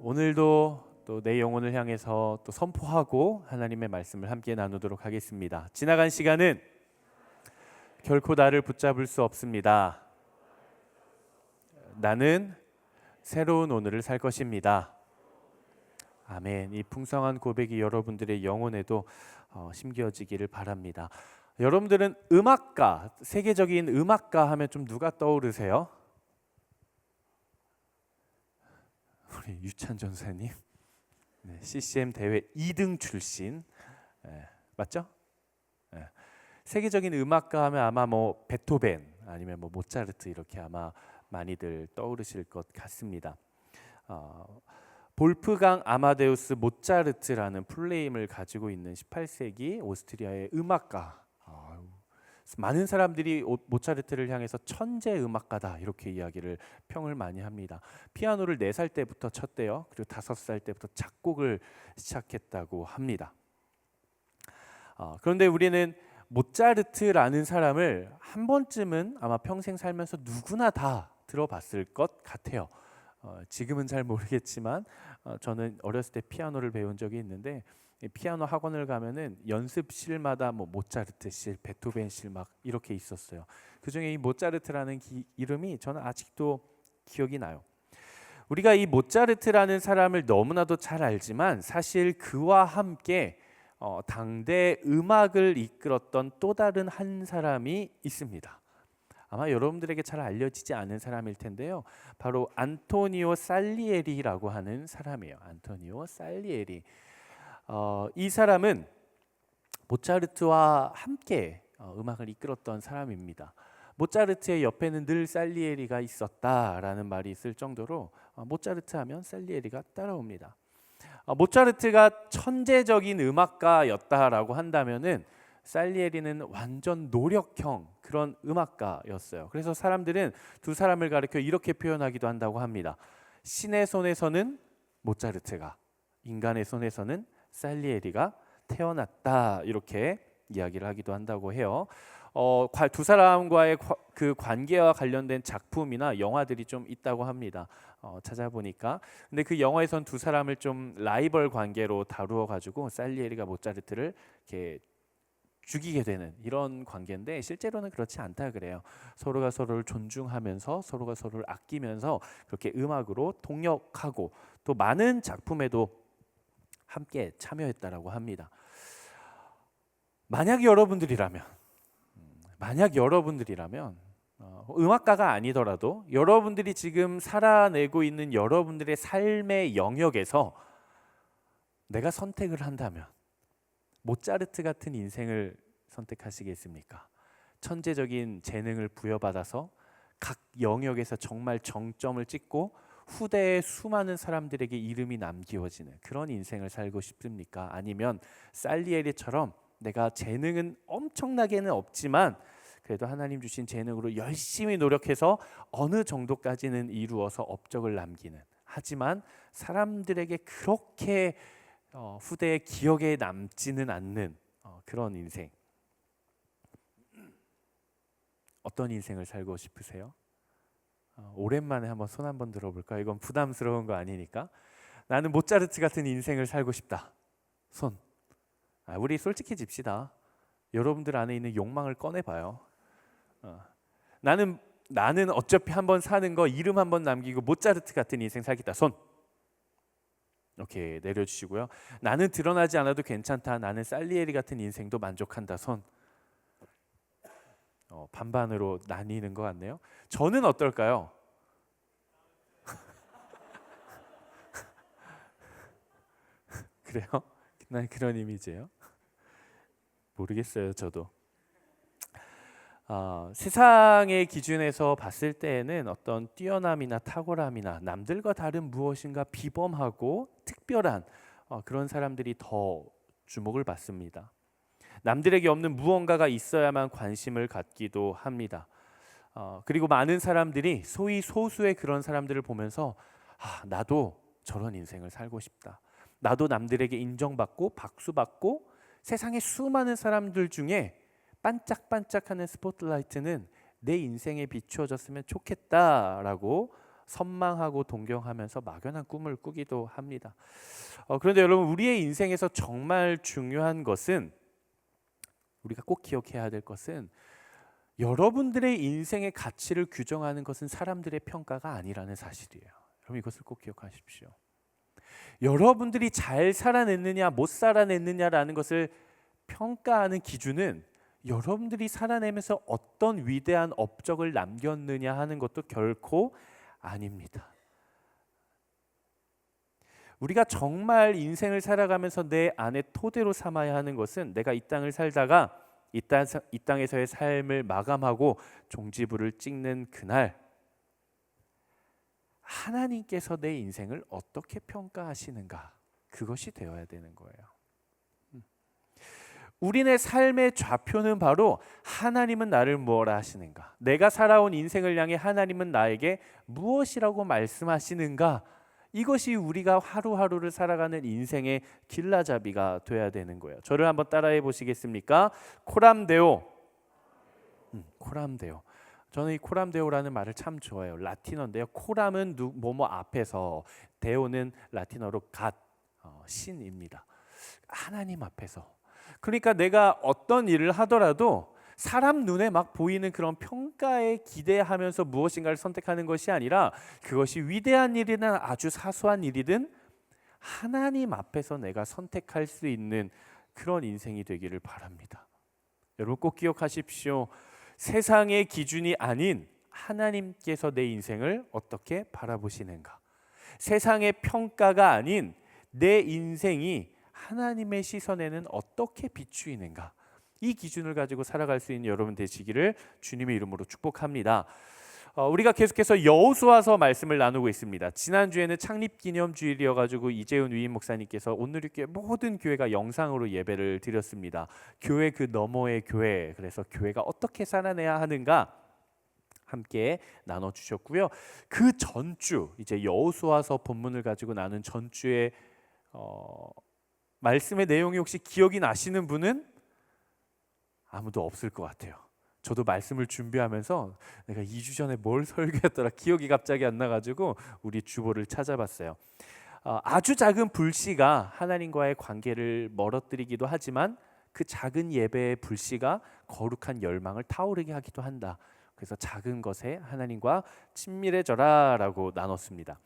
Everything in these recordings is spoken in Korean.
오늘도 또 내 영혼을 향해서 또 선포하고 하나님의 말씀을 함께 나누도록 하겠습니다. 지나간 시간은 결코 나를 붙잡을 수 없습니다. 나는 새로운 오늘을 살 것입니다. 아멘. 이 풍성한 고백이 여러분들의 영혼에도 심겨지기를 바랍니다. 여러분들은 음악가, 세계적인 음악가 하면 좀 누가 떠오르세요? 우리 유찬 전사님, 네, CCM 대회 2등 출신, 네, 맞죠? 네. 세계적인 음악가 하면 아마 뭐 베토벤 아니면 뭐 모차르트 이렇게 아마 많이들 떠오르실 것 같습니다. 볼프강 아마데우스 모차르트라는 풀네임을 가지고 있는 18세기 오스트리아의 음악가. 많은 사람들이 모차르트를 향해서 천재 음악가다 이렇게 이야기를 평을 많이 합니다. 피아노를 4살 때부터 쳤대요. 그리고 5살 때부터 작곡을 시작했다고 합니다. 그런데 우리는 모차르트라는 사람을 한 번쯤은 아마 평생 살면서 누구나 다 들어봤을 것 같아요. 지금은 잘 모르겠지만 저는 어렸을 때 피아노를 배운 적이 있는데 피아노 학원을 가면은 연습실마다 뭐 모차르트실, 베토벤실 막 이렇게 있었어요. 그중에 이 모차르트라는 이름이 저는 아직도 기억이 나요. 우리가 이 모차르트라는 사람을 너무나도 잘 알지만 사실 그와 함께 당대 음악을 이끌었던 또 다른 한 사람이 있습니다. 아마 여러분들에게 잘 알려지지 않은 사람일 텐데요. 바로 안토니오 살리에리라고 하는 사람이에요. 안토니오 살리에리. 이 사람은 모차르트와 함께 음악을 이끌었던 사람입니다. 모차르트의 옆에는 늘 살리에리가 있었다라는 말이 있을 정도로 모차르트 하면 살리에리가 따라옵니다. 모차르트가 천재적인 음악가였다라고 한다면은 살리에리는 완전 노력형 그런 음악가였어요. 그래서 사람들은 두 사람을 가리켜 이렇게 표현하기도 한다고 합니다. 신의 손에서는 모차르트가, 인간의 손에서는 살리에리가 태어났다 이렇게 이야기를 하기도 한다고 해요. 두 사람과의 그 관계와 관련된 작품이나 영화들이 좀 있다고 합니다. 찾아보니까. 근데 그 영화에선 두 사람을 좀 라이벌 관계로 다루어 가지고 살리에리가 모차르트를 이렇게 죽이게 되는 이런 관계인데 실제로는 그렇지 않다 그래요. 서로가 서로를 존중하면서 서로가 서로를 아끼면서 그렇게 음악으로 통역하고 또 많은 작품에도 함께 참여했다라고 합니다. 만약 여러분들이라면 음악가가 아니더라도 여러분들이 지금 살아내고 있는 여러분들의 삶의 영역에서 내가 선택을 한다면 모차르트 같은 인생을 선택하시겠습니까? 천재적인 재능을 부여받아서 각 영역에서 정말 정점을 찍고 후대에 수많은 사람들에게 이름이 남기워지는 그런 인생을 살고 싶습니까? 아니면 살리에리처럼 내가 재능은 엄청나게는 없지만 그래도 하나님 주신 재능으로 열심히 노력해서 어느 정도까지는 이루어서 업적을 남기는, 하지만 사람들에게 그렇게 후대의 기억에 남지는 않는 그런 인생. 어떤 인생을 살고 싶으세요? 오랜만에 한번 손 한번 들어볼까? 이건 부담스러운 거 아니니까. 나는 모차르트 같은 인생을 살고 싶다. 손. 우리 솔직해집시다. 여러분들 안에 있는 욕망을 꺼내봐요. 나는 어차피 한번 사는 거 이름 한번 남기고 모차르트 같은 인생 살겠다. 손. 이렇게 내려주시고요. 나는 드러나지 않아도 괜찮다. 나는 살리에리 같은 인생도 만족한다. 손. 반반으로 나뉘는 것 같네요. 저는 어떨까요? 그래요? 난 그런 이미지예요. 모르겠어요, 저도. 세상의 기준에서 봤을 때에는 어떤 뛰어남이나 탁월함이나 남들과 다른 무엇인가 비범하고 특별한 그런 사람들이 더 주목을 받습니다. 남들에게 없는 무언가가 있어야만 관심을 갖기도 합니다. 그리고 많은 사람들이 소위 소수의 그런 사람들을 보면서 나도 저런 인생을 살고 싶다. 나도 남들에게 인정받고 박수받고 세상의 수많은 사람들 중에 반짝반짝하는 스포트라이트는 내 인생에 비추어졌으면 좋겠다라고 선망하고 동경하면서 막연한 꿈을 꾸기도 합니다. 그런데 여러분, 우리의 인생에서 정말 중요한 것은, 우리가 꼭 기억해야 될 것은, 여러분들의 인생의 가치를 규정하는 것은 사람들의 평가가 아니라는 사실이에요. 여러분, 이것을 꼭 기억하십시오. 여러분들이 잘 살아냈느냐 못 살아냈느냐라는 것을 평가하는 기준은 여러분들이 살아내면서 어떤 위대한 업적을 남겼느냐 하는 것도 결코 아닙니다. 우리가 정말 인생을 살아가면서 내 안에 토대로 삼아야 하는 것은, 내가 이 땅을 살다가 이 땅에서의 삶을 마감하고 종지부를 찍는 그날, 하나님께서 내 인생을 어떻게 평가하시는가, 그것이 되어야 되는 거예요. 우리네 삶의 좌표는 바로 하나님은 나를 무엇라 하시는가, 내가 살아온 인생을 향해 하나님은 나에게 무엇이라고 말씀하시는가, 이것이 우리가 하루하루를 살아가는 인생의 길라잡이가 돼야 되는 거예요. 저를 한번 따라해 보시겠습니까? 코람데오. 코람데오. 저는 이 코람데오라는 말을 참 좋아해요. 라틴어인데요. 코람은 뭐뭐 앞에서, 데오는 라틴어로 갓, 신입니다. 하나님 앞에서. 그러니까 내가 어떤 일을 하더라도 사람 눈에 막 보이는 그런 평가에 기대하면서 무엇인가를 선택하는 것이 아니라, 그것이 위대한 일이든 아주 사소한 일이든 하나님 앞에서 내가 선택할 수 있는 그런 인생이 되기를 바랍니다. 여러분, 꼭 기억하십시오. 세상의 기준이 아닌 하나님께서 내 인생을 어떻게 바라보시는가, 세상의 평가가 아닌 내 인생이 하나님의 시선에는 어떻게 비추이는가, 이 기준을 가지고 살아갈 수 있는 여러분 되시기를 주님의 이름으로 축복합니다. 우리가 계속해서 여호수아서 말씀을 나누고 있습니다. 지난주에는 창립기념주일이어가지고 이재훈 위임 목사님께서 온누리교회 모든 교회가 영상으로 예배를 드렸습니다. 교회 그 너머의 교회, 그래서 교회가 어떻게 살아내야 하는가 함께 나눠주셨고요. 그 전주, 이제 여호수아서 본문을 가지고 나눈 전주의 말씀의 내용이 혹시 기억이 나시는 분은 아무도 없을 것 같아요. 저도 말씀을 준비하면서 내가 2주 전에 뭘 설교했더라 기억이 갑자기 안 나가지고 우리 주보를 찾아봤어요. 아주 작은 불씨가 하나님과의 관계를 멀어뜨리기도 하지만, 그 작은 예배의 불씨가 거룩한 열망을 타오르게 하기도 한다. 그래서 작은 것에 하나님과 친밀해져라 라고 나눴습니다.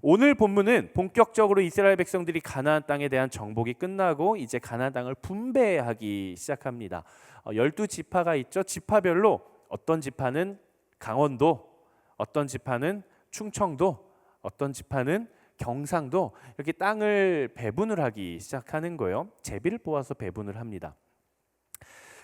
오늘 본문은 본격적으로 이스라엘 백성들이 가나안 땅에 대한 정복이 끝나고 이제 가나안 땅을 분배하기 시작합니다. 12지파가 있죠. 지파별로 어떤 지파는 강원도, 어떤 지파는 충청도, 어떤 지파는 경상도, 이렇게 땅을 배분을 하기 시작하는 거예요. 제비를 뽑아서 배분을 합니다.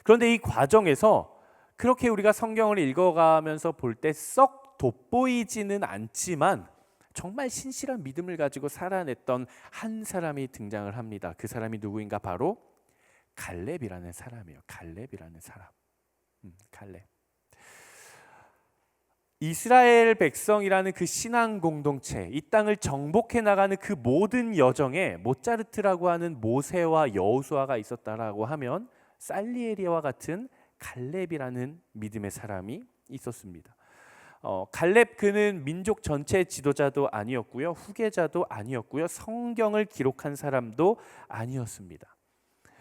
그런데 이 과정에서 그렇게 우리가 성경을 읽어가면서 볼 때 썩 돋보이지는 않지만 정말 신실한 믿음을 가지고 살아냈던 한 사람이 등장을 합니다. 그 사람이 누구인가? 바로 갈렙이라는 사람이에요. 갈렙이라는 사람. 갈렙. 이스라엘 백성이라는 그 신앙 공동체, 이 땅을 정복해 나가는 그 모든 여정에 모차르트라고 하는 모세와 여호수아가 있었다라고 하면 살리에리와 같은 갈렙이라는 믿음의 사람이 있었습니다. 갈렙, 그는 민족 전체 지도자도 아니었고요, 후계자도 아니었고요, 성경을 기록한 사람도 아니었습니다.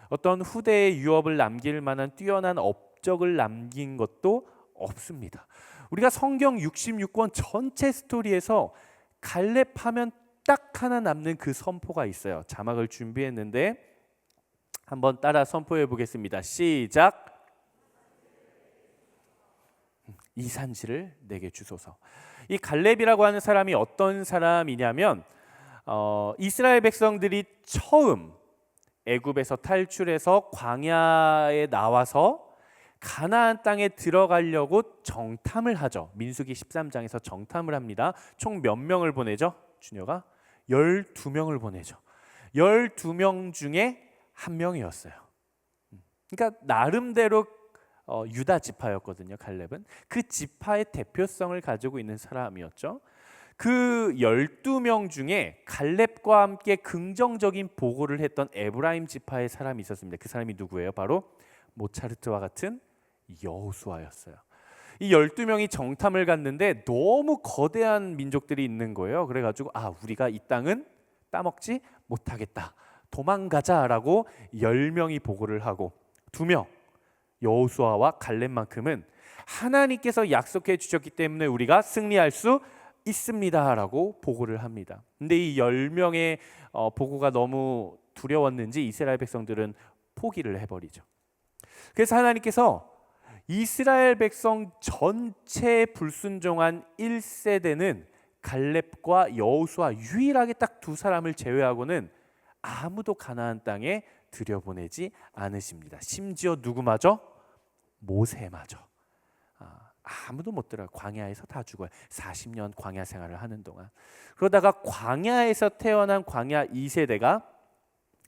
어떤 후대의 유업을 남길 만한 뛰어난 업적을 남긴 것도 없습니다. 우리가 성경 66권 전체 스토리에서 갈렙 하면 딱 하나 남는 그 선포가 있어요. 자막을 준비했는데 한번 따라 선포해 보겠습니다. 시작. 이 산지를 내게 주소서. 이 갈렙이라고 하는 사람이 어떤 사람이냐면, 이스라엘 백성들이 처음 애굽에서 탈출해서 광야에 나와서 가나안 땅에 들어가려고 정탐을 하죠. 민수기 13장에서 정탐을 합니다. 총 몇 명을 보내죠? 주녀가 12명을 보내죠. 12명 중에 한 명이었어요. 그러니까 나름대로 유다 지파였거든요. 갈렙은 그 지파의 대표성을 가지고 있는 사람이었죠. 그 12명 중에 갈렙과 함께 긍정적인 보고를 했던 에브라임 지파의 사람이 있었습니다. 그 사람이 누구예요? 바로 모차르트와 같은 여호수아였어요. 이 12명이 정탐을 갔는데 너무 거대한 민족들이 있는 거예요. 그래가지고 우리가 이 땅은 따먹지 못하겠다, 도망가자라고 10명이 보고를 하고 2명 여호수아와 갈렙만큼은 하나님께서 약속해 주셨기 때문에 우리가 승리할 수 있습니다라고 보고를 합니다. 근데 이 10명의 보고가 너무 두려웠는지 이스라엘 백성들은 포기를 해버리죠. 그래서 하나님께서 이스라엘 백성 전체에 불순종한 1세대는 갈렙과 여호수아 유일하게 딱 2사람을 제외하고는 아무도 가나안 땅에 들여보내지 않으십니다. 심지어 누구마저? 모세마저. 아무도 못 들어요. 광야에서 다 죽어요. 40년 광야 생활을 하는 동안. 그러다가 광야에서 태어난 광야 2세대가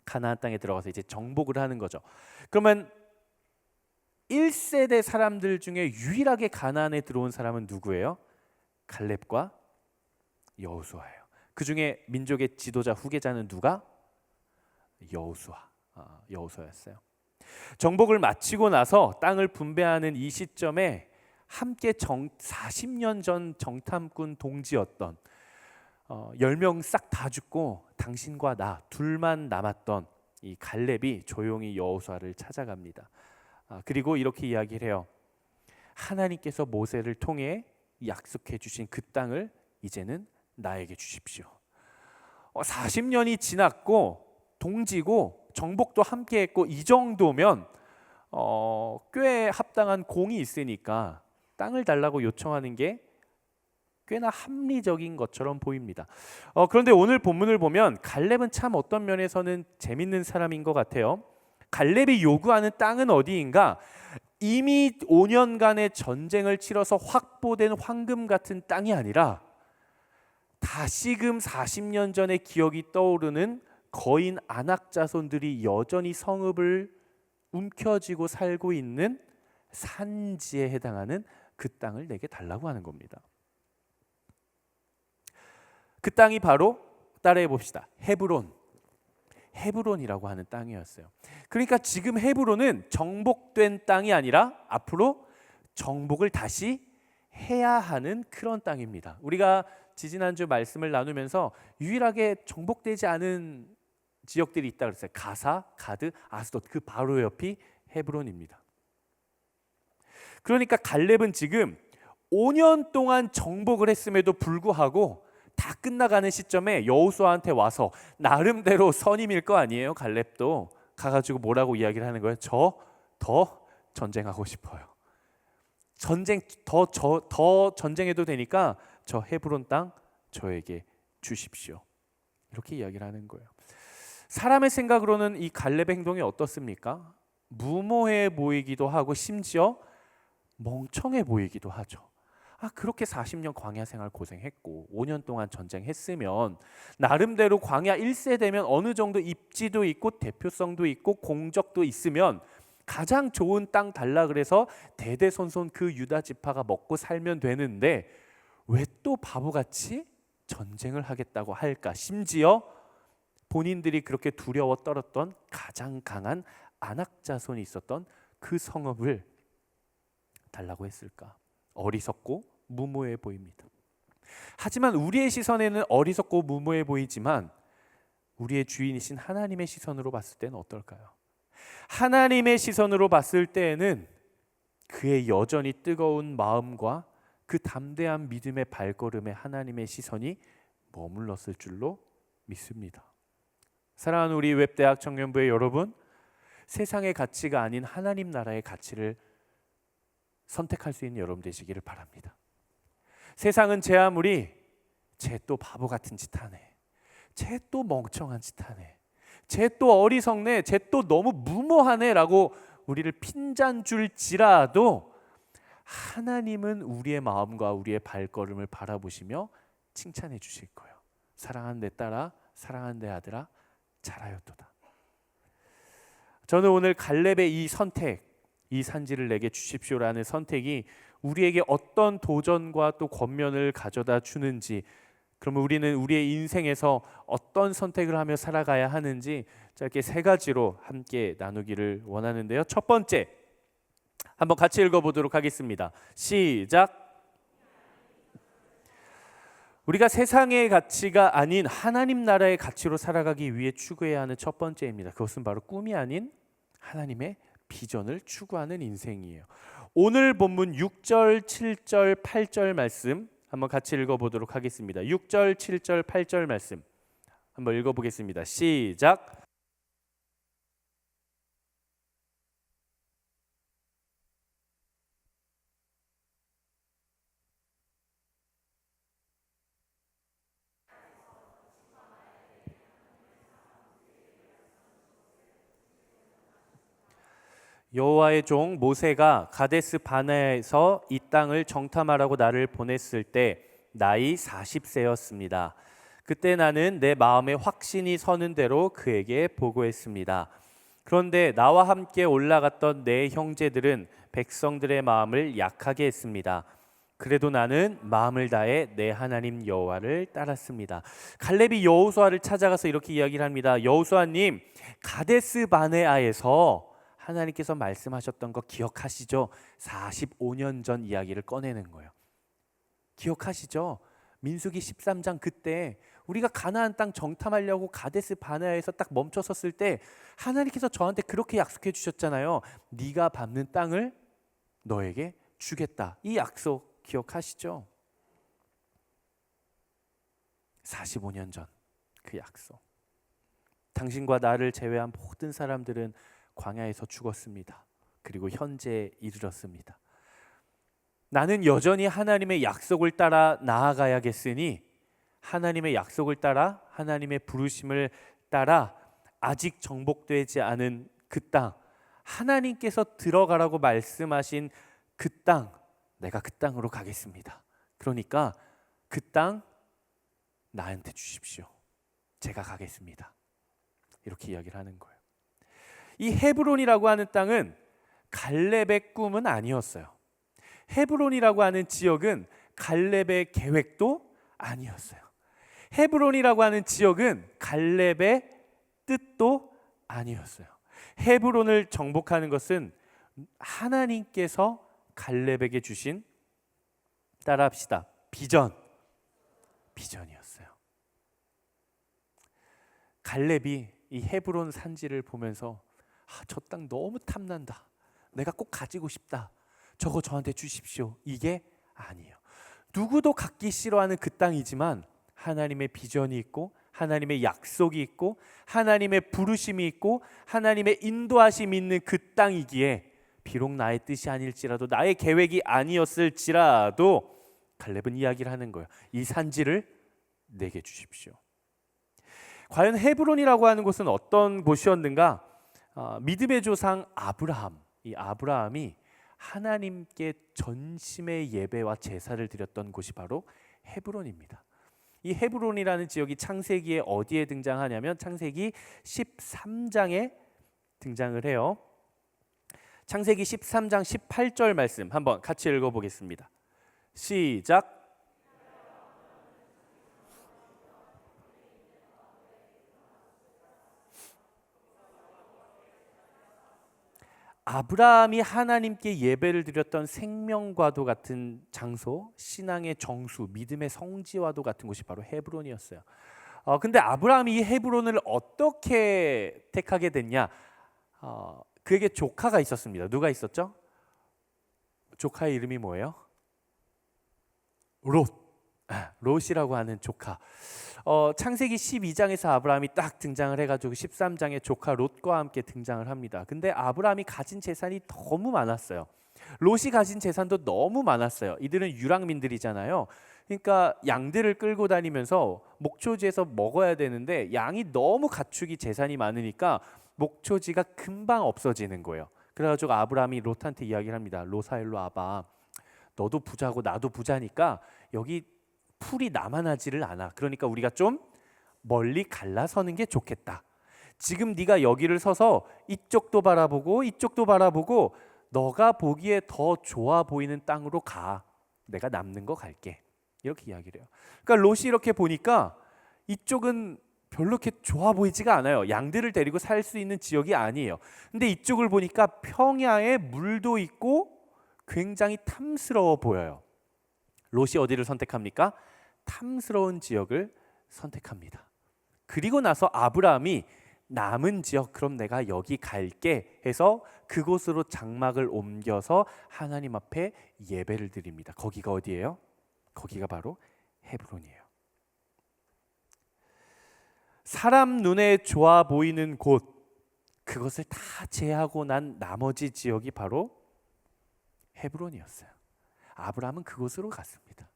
가나안 땅에 들어가서 이제 정복을 하는 거죠. 그러면 1세대 사람들 중에 유일하게 가나안에 들어온 사람은 누구예요? 갈렙과 여호수아예요. 그 중에 민족의 지도자 후계자는 누가? 여호수아였어요. 정복을 마치고 나서 땅을 분배하는 이 시점에 함께 40년 전 정탐꾼 동지였던 10명 싹 다 죽고 당신과 나 둘만 남았던 이 갈렙이 조용히 여호수아를 찾아갑니다. 그리고 이렇게 이야기를 해요. 하나님께서 모세를 통해 약속해 주신 그 땅을 이제는 나에게 주십시오. 40년이 지났고 동지고 정복도 함께 했고 이 정도면 꽤 합당한 공이 있으니까 땅을 달라고 요청하는 게 꽤나 합리적인 것처럼 보입니다. 그런데 오늘 본문을 보면 갈렙은 참 어떤 면에서는 재밌는 사람인 것 같아요. 갈렙이 요구하는 땅은 어디인가? 이미 5년간의 전쟁을 치러서 확보된 황금 같은 땅이 아니라 다시금 40년 전의 기억이 떠오르는 거인 아낙 자손들이 여전히 성읍을 움켜쥐고 살고 있는 산지에 해당하는 그 땅을 내게 달라고 하는 겁니다. 그 땅이 바로 따라해 봅시다. 헤브론이라고 하는 땅이었어요. 그러니까 지금 헤브론은 정복된 땅이 아니라 앞으로 정복을 다시 해야 하는 그런 땅입니다. 우리가 지지난주 말씀을 나누면서 유일하게 정복되지 않은 지역들이 있다 그랬어요. 가사, 가드, 아스돗, 그 바로 옆이 헤브론입니다. 그러니까 갈렙은 지금 5년 동안 정복을 했음에도 불구하고 다 끝나가는 시점에 여호수아한테 와서 나름대로 선임일 거 아니에요. 갈렙도 가가지고 뭐라고 이야기를 하는 거예요? 저 더 전쟁하고 싶어요. 더 전쟁해도 되니까 저 헤브론 땅 저에게 주십시오. 이렇게 이야기를 하는 거예요. 사람의 생각으로는 이 갈렙의 행동이 어떻습니까? 무모해 보이기도 하고 심지어 멍청해 보이기도 하죠. 그렇게 40년 광야 생활 고생했고 5년 동안 전쟁했으면 나름대로 광야 1세대면 어느 정도 입지도 있고 대표성도 있고 공적도 있으면 가장 좋은 땅 달라 그래서 대대손손 그 유다 지파가 먹고 살면 되는데 왜 또 바보같이 전쟁을 하겠다고 할까? 심지어 본인들이 그렇게 두려워 떨었던 가장 강한 아낙 자손이 있었던 그 성읍을 달라고 했을까? 어리석고 무모해 보입니다. 하지만 우리의 시선에는 어리석고 무모해 보이지만 우리의 주인이신 하나님의 시선으로 봤을 때는 어떨까요? 하나님의 시선으로 봤을 때에는 그의 여전히 뜨거운 마음과 그 담대한 믿음의 발걸음에 하나님의 시선이 머물렀을 줄로 믿습니다. 사랑하는 우리 웹대학 청년부의 여러분, 세상의 가치가 아닌 하나님 나라의 가치를 선택할 수 있는 여러분 되시기를 바랍니다. 세상은 제 아무리 쟤 또 바보 같은 짓 하네, 쟤 또 멍청한 짓 하네, 쟤 또 어리석네, 쟤 또 너무 무모하네 라고 우리를 핀잔 줄지라도 하나님은 우리의 마음과 우리의 발걸음을 바라보시며 칭찬해 주실 거예요. 사랑하는 내 딸아, 사랑하는 내 아들아, 잘하였도다. 저는 오늘 갈렙의 이 선택, 이 산지를 내게 주십시오라는 선택이 우리에게 어떤 도전과 또 권면을 가져다 주는지, 그러면 우리는 우리의 인생에서 어떤 선택을 하며 살아가야 하는지 짧게 3가지로 함께 나누기를 원하는데요. 첫 번째, 한번 같이 읽어보도록 하겠습니다. 시작. 우리가 세상의 가치가 아닌 하나님 나라의 가치로 살아가기 위해 추구해야 하는 첫 번째입니다. 그것은 바로 꿈이 아닌 하나님의 비전을 추구하는 인생이에요. 오늘 본문 6절, 7절, 8절 말씀 한번 같이 읽어보도록 하겠습니다. 6절, 7절, 8절 말씀 한번 읽어보겠습니다. 시작. 여호와의 종 모세가 가데스 바네아에서 이 땅을 정탐하라고 나를 보냈을 때 나이 40세였습니다. 그때 나는 내 마음에 확신이 서는 대로 그에게 보고했습니다. 그런데 나와 함께 올라갔던 내 형제들은 백성들의 마음을 약하게 했습니다. 그래도 나는 마음을 다해 내 하나님 여호와를 따랐습니다. 칼렙이 여호수아를 찾아가서 이렇게 이야기를 합니다. 여호수아님, 가데스 바네아에서 하나님께서 말씀하셨던 거 기억하시죠? 45년 전 이야기를 꺼내는 거예요. 기억하시죠? 민수기 13장 그때 우리가 가나안 땅 정탐하려고 가데스 바네아에서 딱 멈춰섰을 때 하나님께서 저한테 그렇게 약속해 주셨잖아요. 네가 밟는 땅을 너에게 주겠다. 이 약속 기억하시죠? 45년 전 그 약속. 당신과 나를 제외한 모든 사람들은 광야에서 죽었습니다. 그리고 현재에 이르렀습니다. 나는 여전히 하나님의 약속을 따라 나아가야겠으니 하나님의 약속을 따라 하나님의 부르심을 따라 아직 정복되지 않은 그 땅, 하나님께서 들어가라고 말씀하신 그 땅, 내가 그 땅으로 가겠습니다. 그러니까 그 땅 나한테 주십시오. 제가 가겠습니다. 이렇게 이야기를 하는 거예요. 이 헤브론이라고 하는 땅은 갈렙의 꿈은 아니었어요. 헤브론이라고 하는 지역은 갈렙의 계획도 아니었어요. 헤브론이라고 하는 지역은 갈렙의 뜻도 아니었어요. 헤브론을 정복하는 것은 하나님께서 갈렙에게 주신, 따라합시다, 비전이었어요. 갈렙이 이 헤브론 산지를 보면서 저 땅 너무 탐난다. 내가 꼭 가지고 싶다. 저거 저한테 주십시오. 이게 아니에요. 누구도 갖기 싫어하는 그 땅이지만 하나님의 비전이 있고 하나님의 약속이 있고 하나님의 부르심이 있고 하나님의 인도하심이 있는 그 땅이기에 비록 나의 뜻이 아닐지라도 나의 계획이 아니었을지라도 갈렙은 이야기를 하는 거예요. 이 산지를 내게 주십시오. 과연 헤브론이라고 하는 곳은 어떤 곳이었는가? 믿음의 조상 아브라함, 이 아브라함이 하나님께 전심의 예배와 제사를 드렸던 곳이 바로 헤브론입니다. 이 헤브론이라는 지역이 창세기에 어디에 등장하냐면 창세기 13장에 등장을 해요. 창세기 13장 18절 말씀 한번 같이 읽어보겠습니다. 시작. 아브라함이 하나님께 예배를 드렸던 생명과도 같은 장소, 신앙의 정수, 믿음의 성지와도 같은 곳이 바로 헤브론이었어요. 근데 아브라함이 이 헤브론을 어떻게 택하게 됐냐? 그에게 조카가 있었습니다. 누가 있었죠? 조카의 이름이 뭐예요? 롯이라고 하는 조카. 창세기 12장에서 아브라함이 딱 등장을 해가지고 13장에 조카 롯과 함께 등장을 합니다. 근데 아브라함이 가진 재산이 너무 많았어요. 롯이 가진 재산도 너무 많았어요. 이들은 유랑민들이잖아요. 그러니까 양들을 끌고 다니면서 목초지에서 먹어야 되는데 양이 너무 가축이 재산이 많으니까 목초지가 금방 없어지는 거예요. 그래가지고 아브라함이 롯한테 이야기를 합니다. 롯아, 일로 와봐. 너도 부자고 나도 부자니까 여기 풀이 남아나지를 않아. 그러니까 우리가 좀 멀리 갈라서는 게 좋겠다. 지금 네가 여기를 서서 이쪽도 바라보고 이쪽도 바라보고 너가 보기에 더 좋아 보이는 땅으로 가. 내가 남는 거 갈게. 이렇게 이야기를 해요. 그러니까 롯이 이렇게 보니까 이쪽은 별로 이렇게 좋아 보이지가 않아요. 양들을 데리고 살 수 있는 지역이 아니에요. 근데 이쪽을 보니까 평야에 물도 있고 굉장히 탐스러워 보여요. 롯이 어디를 선택합니까? 탐스러운 지역을 선택합니다. 그리고 나서 아브라함이 남은 지역, 그럼 내가 여기 갈게 해서 그곳으로 장막을 옮겨서 하나님 앞에 예배를 드립니다. 거기가 어디예요? 거기가 바로 헤브론이에요. 사람 눈에 좋아 보이는 곳, 그것을 다 제하고 난 나머지 지역이 바로 헤브론이었어요. 아브라함은 그곳으로 갔습니다.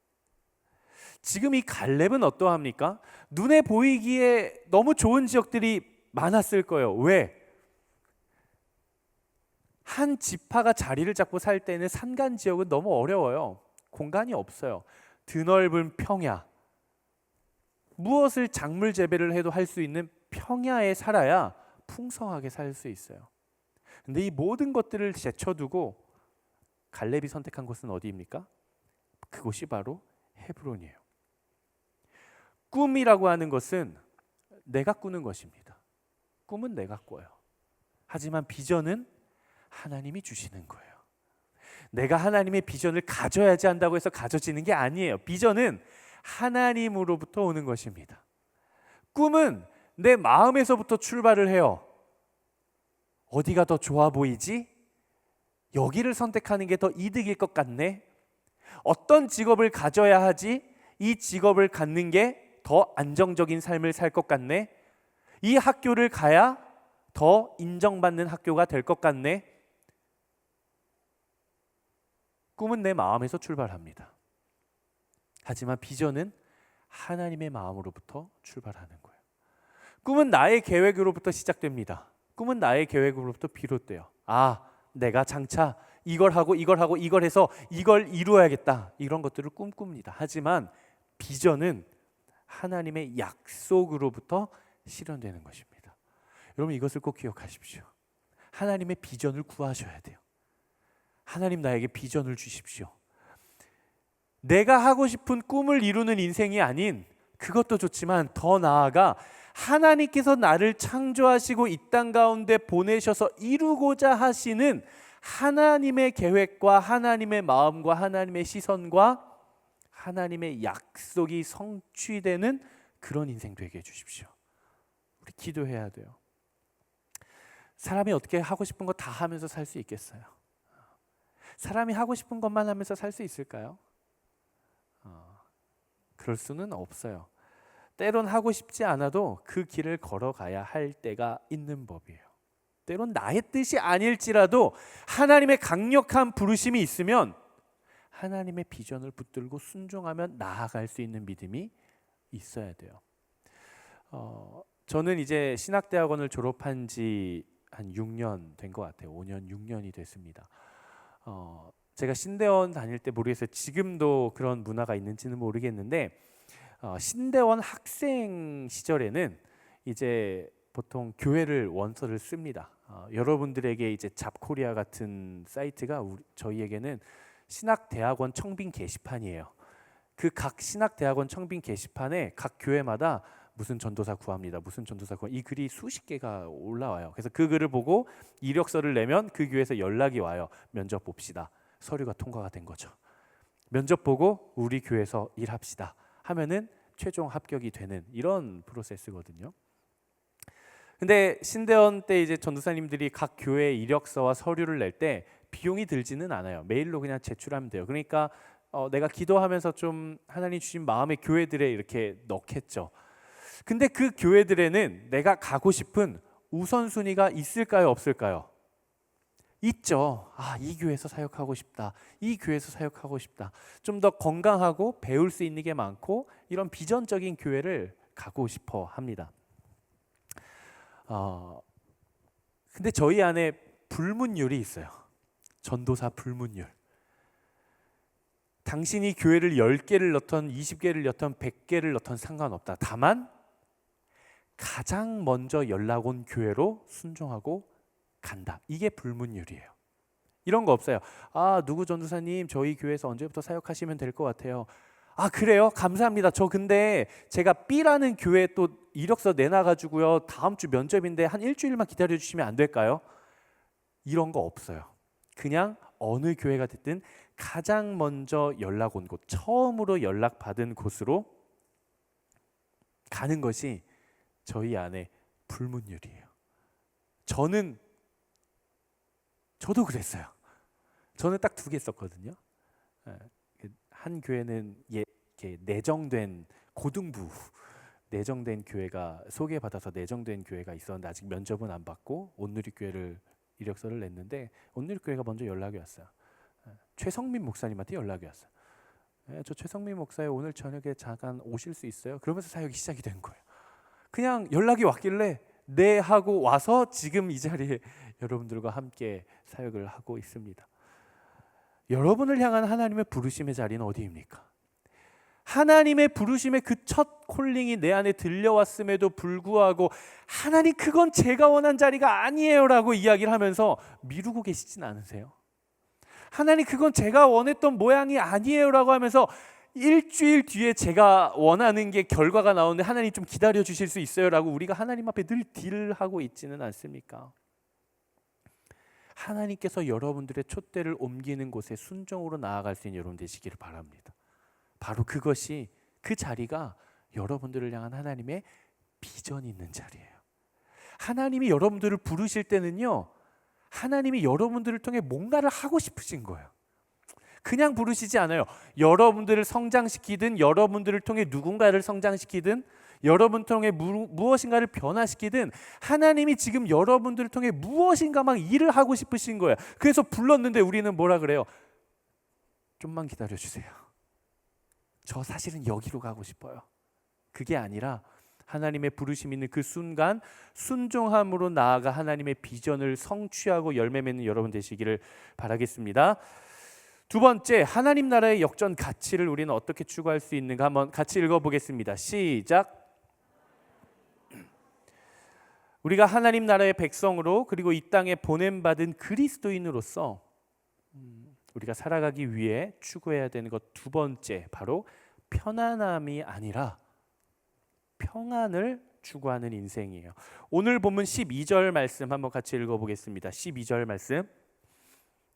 지금 이 갈렙은 어떠합니까? 눈에 보이기에 너무 좋은 지역들이 많았을 거예요. 왜? 한 지파가 자리를 잡고 살 때는 산간 지역은 너무 어려워요. 공간이 없어요. 드넓은 평야, 무엇을 작물 재배를 해도 할 수 있는 평야에 살아야 풍성하게 살 수 있어요. 근데 이 모든 것들을 제쳐두고 갈렙이 선택한 곳은 어디입니까? 그곳이 바로 헤브론이에요. 꿈이라고 하는 것은 내가 꾸는 것입니다. 꿈은 내가 꿔요. 하지만 비전은 하나님이 주시는 거예요. 내가 하나님의 비전을 가져야지 한다고 해서 가져지는 게 아니에요. 비전은 하나님으로부터 오는 것입니다. 꿈은 내 마음에서부터 출발을 해요. 어디가 더 좋아 보이지? 여기를 선택하는 게 더 이득일 것 같네. 어떤 직업을 가져야 하지? 이 직업을 갖는 게 더 안정적인 삶을 살 것 같네. 이 학교를 가야 더 인정받는 학교가 될 것 같네. 꿈은 내 마음에서 출발합니다. 하지만 비전은 하나님의 마음으로부터 출발하는 거예요. 꿈은 나의 계획으로부터 시작됩니다. 꿈은 나의 계획으로부터 비롯돼요. 내가 장차 이걸 하고 이걸 해서 이걸 이루어야겠다. 이런 것들을 꿈꿉니다. 하지만 비전은 하나님의 약속으로부터 실현되는 것입니다. 여러분, 이것을 꼭 기억하십시오. 하나님의 비전을 구하셔야 돼요. 하나님, 나에게 비전을 주십시오. 내가 하고 싶은 꿈을 이루는 인생이 아닌, 그것도 좋지만 더 나아가 하나님께서 나를 창조하시고 이 땅 가운데 보내셔서 이루고자 하시는 하나님의 계획과 하나님의 마음과 하나님의 시선과 하나님의 약속이 성취되는 그런 인생 되게 해주십시오. 우리 기도해야 돼요. 사람이 어떻게 하고 싶은 거 다 하면서 살 수 있겠어요? 사람이 하고 싶은 것만 하면서 살 수 있을까요? 그럴 수는 없어요. 때론 하고 싶지 않아도 그 길을 걸어가야 할 때가 있는 법이에요. 때론 나의 뜻이 아닐지라도 하나님의 강력한 부르심이 있으면 하나님의 비전을 붙들고 순종하면 나아갈 수 있는 믿음이 있어야 돼요. 저는 이제 신학대학원을 졸업한 지 한 6년 된 것 같아요. 5년, 6년이 됐습니다. 제가 신대원 다닐 때 모르겠어요. 지금도 그런 문화가 있는지는 모르겠는데 신대원 학생 시절에는 이제 보통 교회를 원서를 씁니다. 여러분들에게 이제 잡코리아 같은 사이트가 저희에게는 신학대학원 청빙 게시판이에요. 그 각 신학대학원 청빙 게시판에 각 교회마다 무슨 전도사 구합니다. 무슨 전도사 구합니다. 이 글이 수십 개가 올라와요. 그래서 그 글을 보고 이력서를 내면 그 교회에서 연락이 와요. 면접 봅시다. 서류가 통과가 된 거죠. 면접 보고 우리 교회에서 일합시다 하면은 최종 합격이 되는 이런 프로세스거든요. 근데 신대원 때 이제 전도사님들이 각 교회 이력서와 서류를 낼 때 비용이 들지는 않아요. 메일로 그냥 제출하면 돼요. 그러니까 내가 기도하면서 좀 하나님 주신 마음의 교회들에 이렇게 넣겠죠. 근데 그 교회들에는 내가 가고 싶은 우선순위가 있을까요, 없을까요? 있죠. 이 교회에서 사역하고 싶다. 이 교회에서 사역하고 싶다. 좀 더 건강하고 배울 수 있는 게 많고 이런 비전적인 교회를 가고 싶어 합니다. 근데 저희 안에 불문율이 있어요. 전도사 불문율. 당신이 교회를 10개를 넣던 20개를 넣던 100개를 넣던 상관없다. 다만 가장 먼저 연락 온 교회로 순종하고 간다. 이게 불문율이에요. 이런 거 없어요. 누구 전도사님 저희 교회에서 언제부터 사역하시면 될 것 같아요. 그래요? 감사합니다. 저 근데 제가 B라는 교회 또 이력서 내놔가지고요. 다음 주 면접인데 한 일주일만 기다려주시면 안 될까요? 이런 거 없어요. 그냥 어느 교회가 됐든 가장 먼저 연락 온 곳, 처음으로 연락받은 곳으로 가는 것이 저희 안에 불문율이에요. 저도 그랬어요. 저는 딱 2개 썼거든요. 한 교회는 이렇게 내정된 고등부 내정된 교회가 소개받아서 내정된 교회가 있었는데 아직 면접은 안 받고 온누리교회를 이력서를 냈는데 온누리교회가 먼저 연락이 왔어요. 최성민 목사님한테 연락이 왔어요. 저 최성민 목사님 오늘 저녁에 잠깐 오실 수 있어요? 그러면서 사역이 시작이 된 거예요. 그냥 연락이 왔길래 네 하고 와서 지금 이 자리에 여러분들과 함께 사역을 하고 있습니다. 여러분을 향한 하나님의 부르심의 자리는 어디입니까? 하나님의 부르심의 그 첫 콜링이 내 안에 들려왔음에도 불구하고 하나님 그건 제가 원한 자리가 아니에요 라고 이야기를 하면서 미루고 계시진 않으세요? 하나님 그건 제가 원했던 모양이 아니에요 라고 하면서 일주일 뒤에 제가 원하는 게 결과가 나오는데 하나님 좀 기다려 주실 수 있어요 라고 우리가 하나님 앞에 늘 딜을 하고 있지는 않습니까? 하나님께서 여러분들의 촛대를 옮기는 곳에 순종으로 나아갈 수 있는 여러분 되시기를 바랍니다. 바로 그것이, 그 자리가 여러분들을 향한 하나님의 비전이 있는 자리예요. 하나님이 여러분들을 부르실 때는요, 하나님이 여러분들을 통해 뭔가를 하고 싶으신 거예요. 그냥 부르시지 않아요. 여러분들을 성장시키든 여러분들을 통해 누군가를 성장시키든 여러분 통해 무엇인가를 변화시키든 하나님이 지금 여러분들을 통해 무엇인가 막 일을 하고 싶으신 거예요. 그래서 불렀는데 우리는 뭐라 그래요? 좀만 기다려주세요. 저 사실은 여기로 가고 싶어요. 그게 아니라 하나님의 부르심 있는 그 순간 순종함으로 나아가 하나님의 비전을 성취하고 열매 맺는 여러분 되시기를 바라겠습니다. 2번째, 하나님 나라의 역전 가치를 우리는 어떻게 추구할 수 있는가 한번 같이 읽어보겠습니다. 시작. 우리가 하나님 나라의 백성으로 그리고 이 땅에 보냄받은 그리스도인으로서 우리가 살아가기 위해 추구해야 되는 것 2번째, 바로 편안함이 아니라 평안을 추구하는 인생이에요. 오늘 본문 12절 말씀 한번 같이 읽어보겠습니다. 12절 말씀,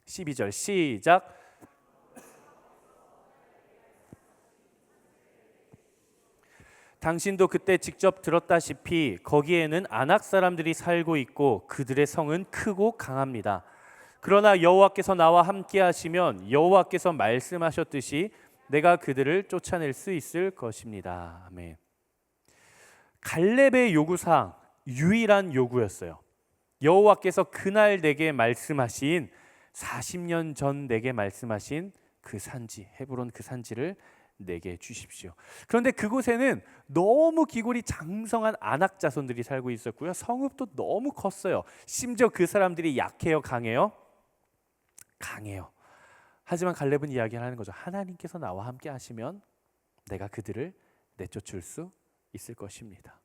12절 시작. 당신도 그때 직접 들었다시피 거기에는 아낙 사람들이 살고 있고 그들의 성은 크고 강합니다. 그러나 여호와께서 나와 함께 하시면 여호와께서 말씀하셨듯이 내가 그들을 쫓아낼 수 있을 것입니다. 아멘. 갈렙의 요구사항, 유일한 요구였어요. 여호와께서 그날 내게 말씀하신 40년 전 내게 말씀하신 그 산지, 헤브론 그 산지를 내게 주십시오. 그런데 그곳에는 너무 기골이 장성한 아낙 자손들이 살고 있었고요. 성읍도 너무 컸어요. 심지어 그 사람들이 약해요, 강해요? 강해요. 하지만 갈렙은 이야기를 하는 거죠. 하나님께서 나와 함께 하시면 내가 그들을 내쫓을 수 있을 것입니다.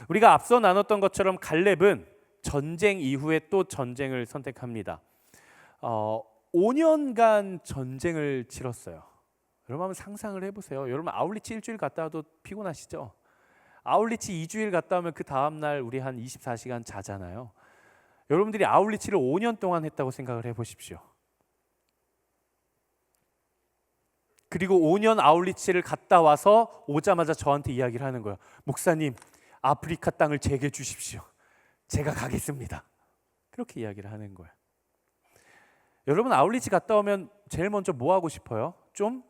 우리가 앞서 나눴던 것처럼 갈렙은 전쟁 이후에 또 전쟁을 선택합니다. 5년간 전쟁을 치렀어요. 여러분 한번 상상을 해보세요. 여러분 아울리치 일주일 갔다 와도 피곤하시죠? 아울리치 2주일 갔다 오면 그 다음날 우리 한 24시간 자잖아요. 여러분들이 아울리치를 5년 동안 했다고 생각을 해보십시오. 그리고 5년 아울리치를 갔다 와서 오자마자 저한테 이야기를 하는 거예요. 목사님, 아프리카 땅을 제게 주십시오. 제가 가겠습니다. 그렇게 이야기를 하는 거예요. 여러분 아울리치 갔다 오면 제일 먼저 뭐 하고 싶어요? 좀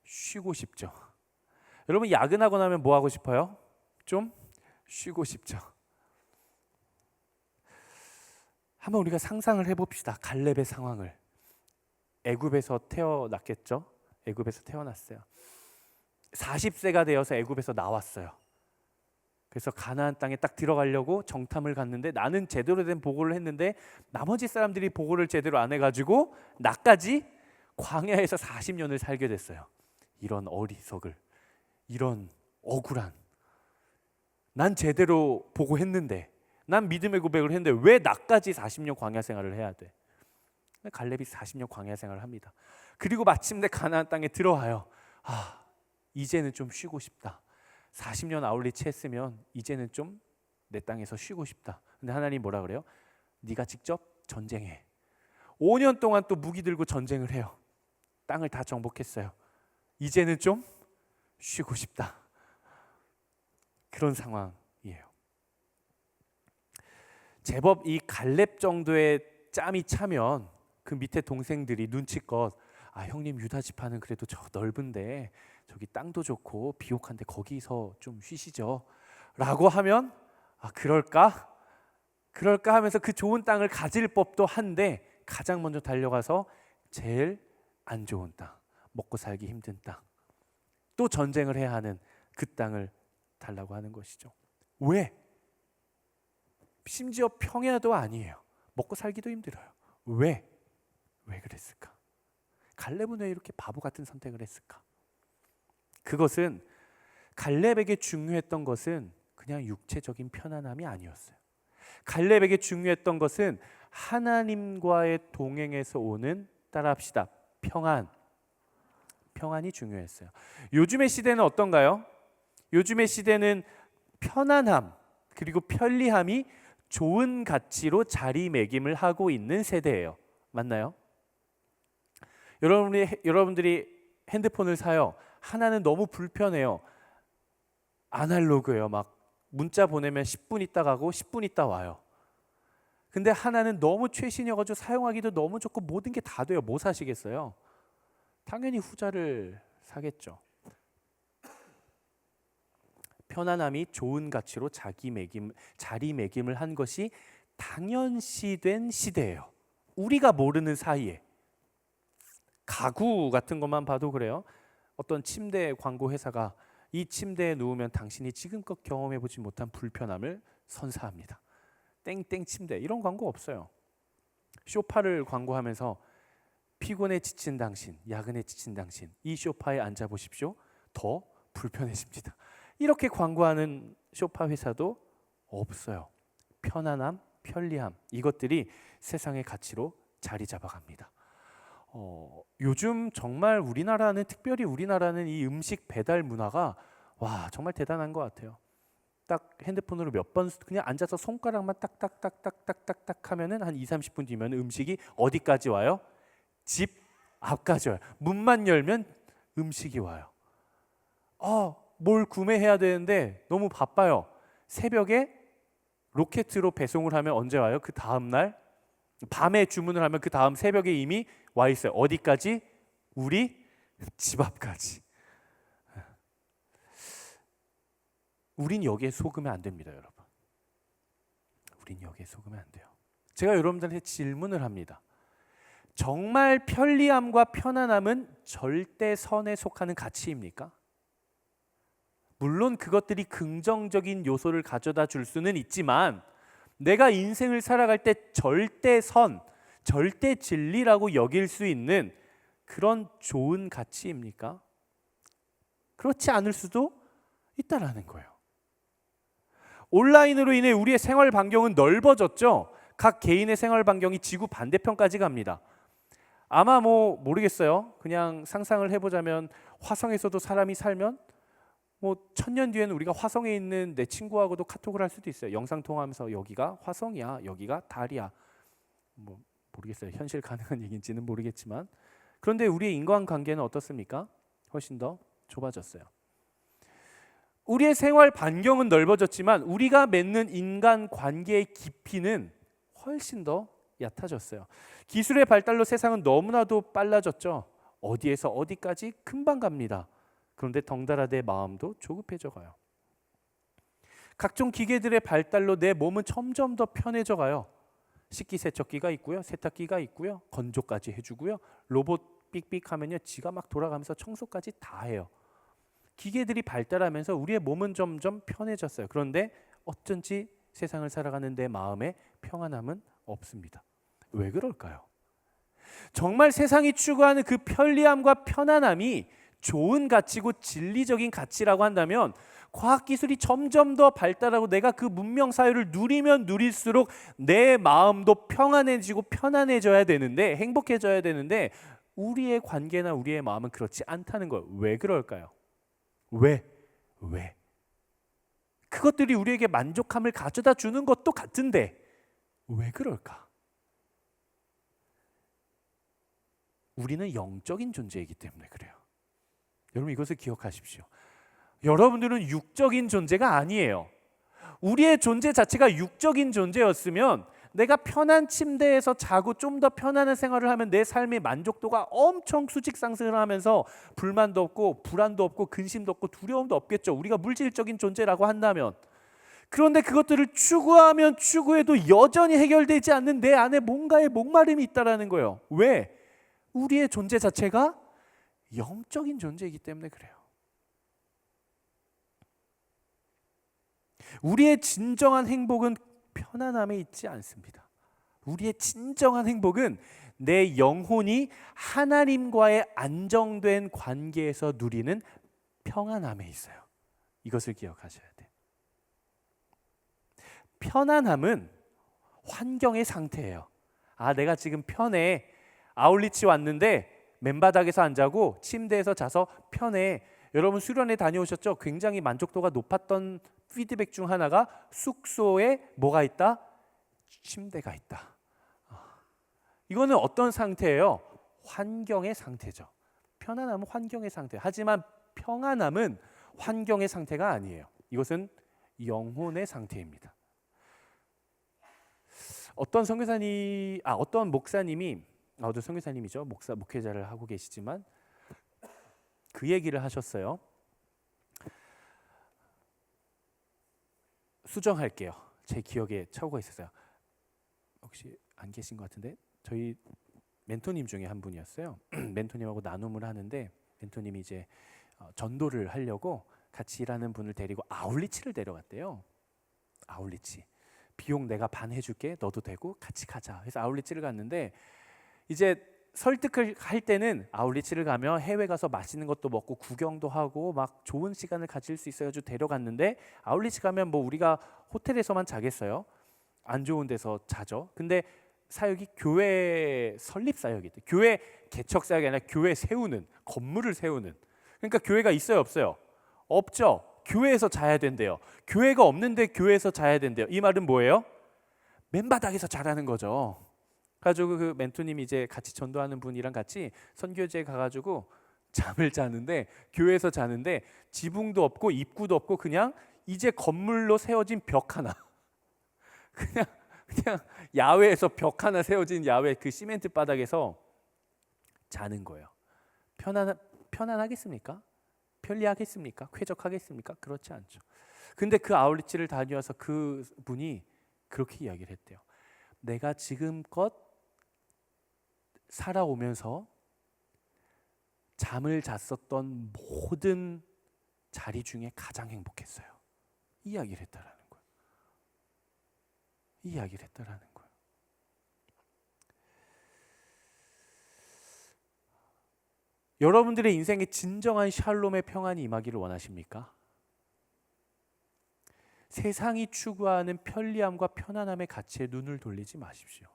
쉬고 싶죠. 여러분 야근하고 나면 뭐 하고 싶어요? 좀 쉬고 싶죠. 한번 우리가 상상을 해봅시다. 갈렙의 상황을. 애굽에서 태어났겠죠. 애굽에서 태어났어요. 40세가 되어서 애굽에서 나왔어요. 그래서 가나안 땅에 딱 들어가려고 정탐을 갔는데 나는 제대로 된 보고를 했는데 나머지 사람들이 보고를 제대로 안 해가지고 나까지 광야에서 40년을 살게 됐어요. 이런 어리석을, 이런 억울한, 난 제대로 보고했는데, 난 믿음의 고백을 했는데 왜 나까지 40년 광야 생활을 해야 돼? 갈렙이 40년 광야 생활을 합니다. 그리고 마침내 가나안 땅에 들어와요. 이제는 좀 쉬고 싶다. 40년 아울리치 했으면 이제는 좀 내 땅에서 쉬고 싶다. 근데 하나님 뭐라 그래요? 네가 직접 전쟁해. 5년 동안 또 무기 들고 전쟁을 해요. 땅을 다 정복했어요. 이제는 좀 쉬고 싶다. 그런 상황이에요. 제법 이 갈렙 정도의 짬이 차면 그 밑에 동생들이 눈치껏 형님 유다 지파는 그래도 저 넓은데 저기 땅도 좋고 비옥한데 거기서 좀 쉬시죠 라고 하면 그럴까 하면서 그 좋은 땅을 가질 법도 한데 가장 먼저 달려가서 제일 안 좋은 땅, 먹고 살기 힘든 땅, 또 전쟁을 해야 하는 그 땅을 달라고 하는 것이죠. 왜? 심지어 평야도 아니에요. 먹고 살기도 힘들어요. 왜 그랬을까? 갈렙은 왜 이렇게 바보 같은 선택을 했을까? 그것은 갈렙에게 중요했던 것은 그냥 육체적인 편안함이 아니었어요. 갈렙에게 중요했던 것은 하나님과의 동행에서 오는, 따라합시다, 평안이 중요했어요. 요즘의 시대는 어떤가요? 요즘의 시대는 편안함 그리고 편리함이 좋은 가치로 자리매김을 하고 있는 세대예요. 맞나요? 여러분들이 핸드폰을 사요. 하나는 너무 불편해요. 아날로그예요. 막 문자 보내면 10분 있다 가고 10분 있다 와요. 근데 하나는 너무 최신이어가지고 사용하기도 너무 좋고 모든 게 다 돼요. 뭐 사시겠어요? 당연히 후자를 사겠죠. 편안함이 좋은 가치로 자리매김을 한 것이 당연시된 시대예요. 우리가 모르는 사이에. 가구 같은 것만 봐도 그래요. 어떤 침대 광고 회사가 이 침대에 누우면 당신이 지금껏 경험해보지 못한 불편함을 선사합니다. 땡땡 침대, 이런 광고 없어요. 소파를 광고하면서 피곤에 지친 당신, 야근에 지친 당신, 이 소파에 앉아보십시오. 더 불편해집니다. 이렇게 광고하는 소파 회사도 없어요. 편안함, 편리함, 이것들이 세상의 가치로 자리 잡아갑니다. 요즘 정말 우리나라는, 특별히 우리나라는 이 음식 배달 문화가 정말 대단한 것 같아요. 딱 핸드폰으로 몇 번 그냥 앉아서 손가락만 딱딱딱딱딱딱 하면은 한 2-30분 뒤면 음식이 어디까지 와요? 집 앞까지 와요. 문만 열면 음식이 와요. 뭘 구매해야 되는데 너무 바빠요. 새벽에 로켓으로 배송을 하면 언제 와요? 그 다음 날 밤에 주문을 하면 그 다음 새벽에 이미 와 있어요. 어디까지? 우리 집 앞까지. 우린 여기에 속으면 안 됩니다, 여러분. 우린 여기에 속으면 안 돼요. 제가 여러분들한테 질문을 합니다. 정말 편리함과 편안함은 절대선에 속하는 가치입니까? 물론 그것들이 긍정적인 요소를 가져다 줄 수는 있지만 내가 인생을 살아갈 때 절대선, 절대 진리라고 여길 수 있는 그런 좋은 가치입니까? 그렇지 않을 수도 있다라는 거예요. 온라인으로 인해 우리의 생활 반경은 넓어졌죠. 각 개인의 생활 반경이 지구 반대편까지 갑니다. 아마 모르겠어요. 그냥 상상을 해보자면 화성에서도 사람이 살면 1000년 뒤에는 우리가 화성에 있는 내 친구하고도 카톡을 할 수도 있어요. 영상 통화하면서 여기가 화성이야, 여기가 달이야. 모르겠어요. 현실 가능한 얘기인지는 모르겠지만, 그런데 우리의 인간관계는 어떻습니까? 훨씬 더 좁아졌어요. 우리의 생활 반경은 넓어졌지만 우리가 맺는 인간관계의 깊이는 훨씬 더 얕아졌어요. 기술의 발달로 세상은 너무나도 빨라졌죠. 어디에서 어디까지 금방 갑니다. 그런데 덩달아 내 마음도 조급해져 가요. 각종 기계들의 발달로 내 몸은 점점 더 편해져 가요. 식기세척기가 있고요, 세탁기가 있고요, 건조까지 해주고요, 로봇 삑삑 하면요 지가 막 돌아가면서 청소까지 다 해요. 기계들이 발달하면서 우리의 몸은 점점 편해졌어요. 그런데 어쩐지 세상을 살아가는 내 마음에 평안함은 없습니다. 왜 그럴까요? 정말 세상이 추구하는 그 편리함과 편안함이 좋은 가치고 진리적인 가치라고 한다면 과학기술이 점점 더 발달하고 내가 그 문명 사회를 누리면 누릴수록 내 마음도 평안해지고 편안해져야 되는데, 행복해져야 되는데 우리의 관계나 우리의 마음은 그렇지 않다는 거예요. 왜 그럴까요? 왜? 그것들이 우리에게 만족함을 가져다 주는 것도 같은데 왜 그럴까? 우리는 영적인 존재이기 때문에 그래요. 여러분 이것을 기억하십시오. 여러분들은 육적인 존재가 아니에요. 우리의 존재 자체가 육적인 존재였으면 내가 편한 침대에서 자고 좀 더 편안한 생활을 하면 내 삶의 만족도가 엄청 수직 상승을 하면서 불만도 없고 불안도 없고 근심도 없고 두려움도 없겠죠. 우리가 물질적인 존재라고 한다면. 그런데 그것들을 추구하면 추구해도 여전히 해결되지 않는 내 안에 뭔가의 목마름이 있다라는 거예요. 왜? 우리의 존재 자체가 영적인 존재이기 때문에 그래요. 우리의 진정한 행복은 편안함에 있지 않습니다. 우리의 진정한 행복은 내 영혼이 하나님과의 안정된 관계에서 누리는 평안함에 있어요. 이것을 기억하셔야 돼요. 편안함은 환경의 상태예요. 아, 내가 지금 편해. 아울리치 왔는데 맨바닥에서 안 자고 침대에서 자서 편해. 여러분 수련회 다녀오셨죠? 굉장히 만족도가 높았던 피드백 중 하나가 숙소에 뭐가 있다? 침대가 있다. 이거는 어떤 상태예요? 환경의 상태죠. 편안함은 환경의 상태. 하지만 평안함은 환경의 상태가 아니에요. 이것은 영혼의 상태입니다. 어떤 목사님이 선교사님이죠. 목회자를 하고 계시지만 그 얘기를 하셨어요. 수정할게요. 제 기억에 착오가 있었어요. 혹시 안 계신 것 같은데 저희 멘토님 중에 한 분이었어요. 멘토님하고 나눔을 하는데 멘토님이 이제 전도를 하려고 같이 일하는 분을 데리고 아울리치를 데려갔대요. 아울리치. 비용 내가 반 해줄게. 너도 되고 같이 가자. 그래서 아울리치를 갔는데 이제 설득을 할 때는 아울리치를 가면 해외 가서 맛있는 것도 먹고 구경도 하고 막 좋은 시간을 가질 수 있어가지고 데려갔는데 아울리치 가면 뭐 우리가 호텔에서만 자겠어요? 안 좋은 데서 자죠. 근데 사역이 교회 설립 사역이대. 교회 개척 사역이 아니라 교회 세우는, 건물을 세우는. 그러니까 교회가 있어요, 없어요? 없죠. 교회에서 자야 된대요. 교회가 없는데 교회에서 자야 된대요. 이 말은 뭐예요? 맨바닥에서 자라는 거죠. 가지고 그 멘토님이 이제 같이 전도하는 분이랑 같이 선교지에 가가지고 잠을 자는데 교회에서 자는데 지붕도 없고 입구도 없고 그냥 이제 건물로 세워진 벽 하나 그냥 야외에서 벽 하나 세워진 야외 그 시멘트 바닥에서 자는 거예요. 편안하겠습니까? 편리하겠습니까? 쾌적하겠습니까? 그렇지 않죠. 근데 그 아울리치를 다녀와서 그 분이 그렇게 이야기를 했대요. 내가 지금껏 살아오면서 잠을 잤었던 모든 자리 중에 가장 행복했어요. 이 이야기를 했다라는 거예요. 이 이야기를 했다라는 거예요. 여러분들의 인생에 진정한 샬롬의 평안이 임하기를 원하십니까? 세상이 추구하는 편리함과 편안함의 가치에 눈을 돌리지 마십시오.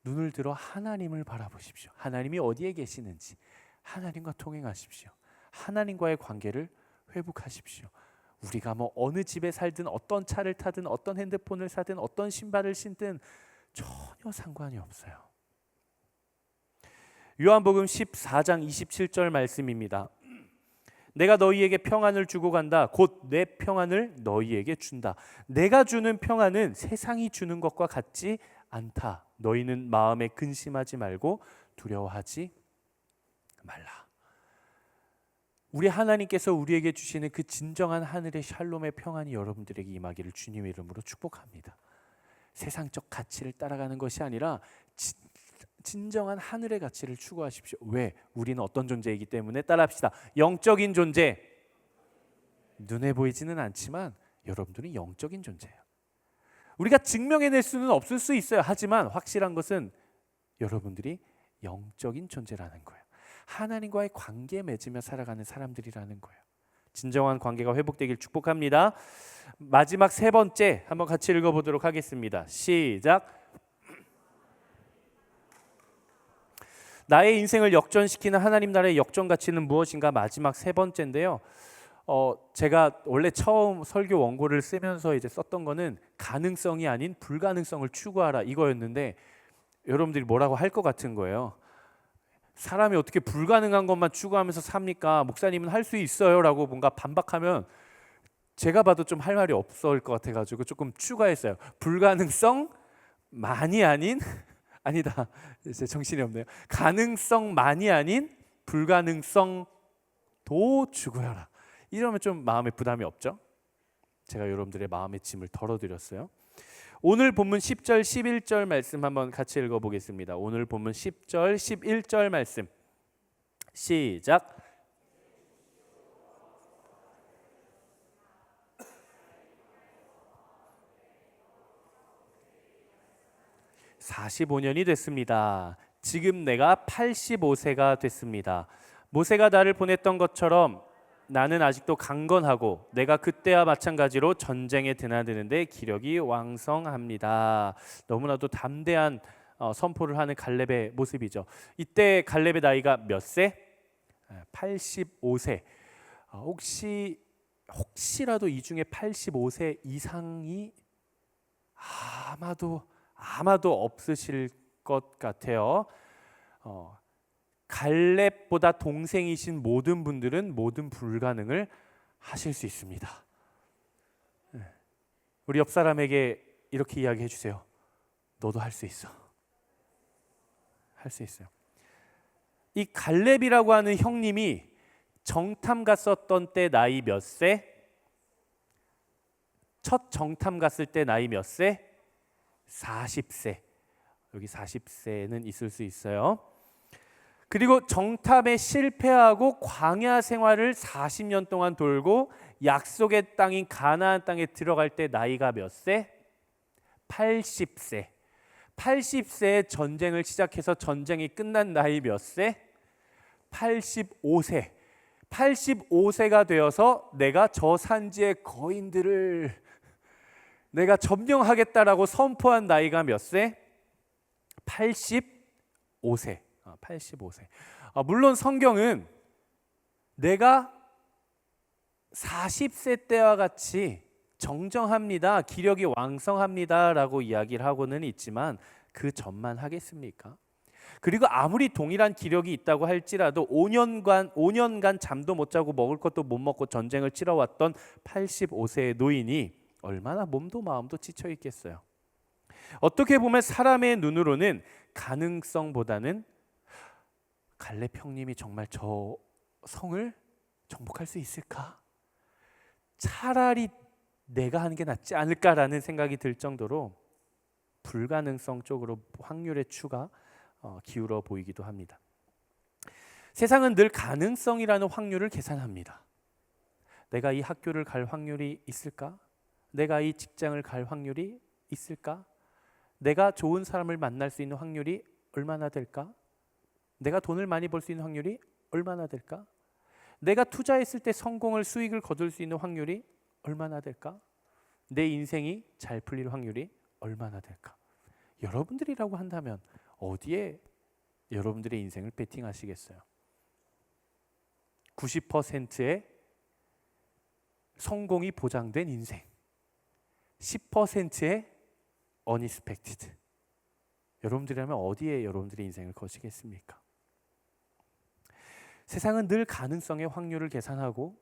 눈을 들어 하나님을 바라보십시오. 하나님이 어디에 계시는지 하나님과 통행하십시오. 하나님과의 관계를 회복하십시오. 우리가 뭐 어느 집에 살든 어떤 차를 타든 어떤 핸드폰을 사든 어떤 신발을 신든 전혀 상관이 없어요. 요한복음 14장 27절 말씀입니다. 내가 너희에게 평안을 주고 간다. 곧 내 평안을 너희에게 준다. 내가 주는 평안은 세상이 주는 것과 같지 않다. 너희는 마음에 근심하지 말고 두려워하지 말라. 우리 하나님께서 우리에게 주시는 그 진정한 하늘의 샬롬의 평안이 여러분들에게 임하기를 주님의 이름으로 축복합니다. 세상적 가치를 따라가는 것이 아니라 진정한 하늘의 가치를 추구하십시오. 왜? 우리는 어떤 존재이기 때문에 따라합시다. 영적인 존재. 눈에 보이지는 않지만 여러분들은 영적인 존재예요. 우리가 증명해낼 수는 없을 수 있어요. 하지만 확실한 것은 여러분들이 영적인 존재라는 거예요. 하나님과의 관계 맺으며 살아가는 사람들이라는 거예요. 진정한 관계가 회복되길 축복합니다. 마지막 세 번째 한번 같이 읽어보도록 하겠습니다. 시작. 나의 인생을 역전시키는 하나님 나라의 역전 가치는 무엇인가? 마지막 세 번째인데요. 제가 원래 처음 설교 원고를 쓰면서 이제 썼던 거는 가능성이 아닌 불가능성을 추구하라 이거였는데 여러분들이 뭐라고 할 것 같은 거예요. 사람이 어떻게 불가능한 것만 추구하면서 삽니까? 목사님은 할 수 있어요 라고 뭔가 반박하면 제가 봐도 좀 할 말이 없을 것 같아가지고 조금 추가했어요. 불가능성 많이 아닌 아니다, 이제 정신이 없네요. 가능성만이 아닌 불가능성도 추구하라. 이러면 좀 마음에 부담이 없죠? 제가 여러분들의 마음의 짐을 덜어드렸어요. 오늘 본문 10절 11절 말씀 한번 같이 읽어보겠습니다. 오늘 본문 10절 11절 말씀 시작. 45년이 됐습니다. 지금 내가 85세가 됐습니다. 모세가 나를 보냈던 것처럼 나는 아직도 강건하고 내가 그때와 마찬가지로 전쟁에 드나드는데 기력이 왕성합니다. 너무나도 담대한 선포를 하는 갈렙의 모습이죠. 이때 갈렙의 나이가 몇 세? 85세. 혹시라도 이 중에 85세 이상이 아마도 없으실 것 같아요. 갈렙보다 동생이신 모든 분들은 모든 불가능을 하실 수 있습니다. 우리 옆 사람에게 이렇게 이야기해 주세요. 너도 할 수 있어. 할 수 있어요. 이 갈렙이라고 하는 형님이 정탐 갔었던 때 나이 몇 세? 첫 정탐 갔을 때 나이 몇 세? 40세. 여기 40세는 있을 수 있어요. 그리고 정탐에 실패하고 광야 생활을 40년 동안 돌고 약속의 땅인 가나안 땅에 들어갈 때 나이가 몇 세? 80세. 80세에 전쟁을 시작해서 전쟁이 끝난 나이 몇 세? 85세. 85세가 되어서 내가 저 산지의 거인들을 내가 점령하겠다라고 선포한 나이가 몇 세? 85세. 85세. 물론 성경은 내가 40세 때와 같이 정정합니다, 기력이 왕성합니다라고 이야기를 하고는 있지만 그 전만 하겠습니까? 그리고 아무리 동일한 기력이 있다고 할지라도 5년간 잠도 못 자고 먹을 것도 못 먹고 전쟁을 치러왔던 85세의 노인이 얼마나 몸도 마음도 지쳐 있겠어요. 어떻게 보면 사람의 눈으로는 가능성보다는 갈렙 형님이 정말 저 성을 정복할 수 있을까? 차라리 내가 하는 게 낫지 않을까라는 생각이 들 정도로 불가능성 쪽으로 확률의 추가 기울어 보이기도 합니다. 세상은 늘 가능성이라는 확률을 계산합니다. 내가 이 학교를 갈 확률이 있을까? 내가 이 직장을 갈 확률이 있을까? 내가 좋은 사람을 만날 수 있는 확률이 얼마나 될까? 내가 돈을 많이 벌 수 있는 확률이 얼마나 될까? 내가 투자했을 때 성공을 수익을 거둘 수 있는 확률이 얼마나 될까? 내 인생이 잘 풀릴 확률이 얼마나 될까? 여러분들이라고 한다면 어디에 여러분들의 인생을 베팅하시겠어요? 90%의 성공이 보장된 인생, 10%의 unexpected. 여러분들이라면 어디에 여러분들의 인생을 거시겠습니까? 세상은 늘 가능성의 확률을 계산하고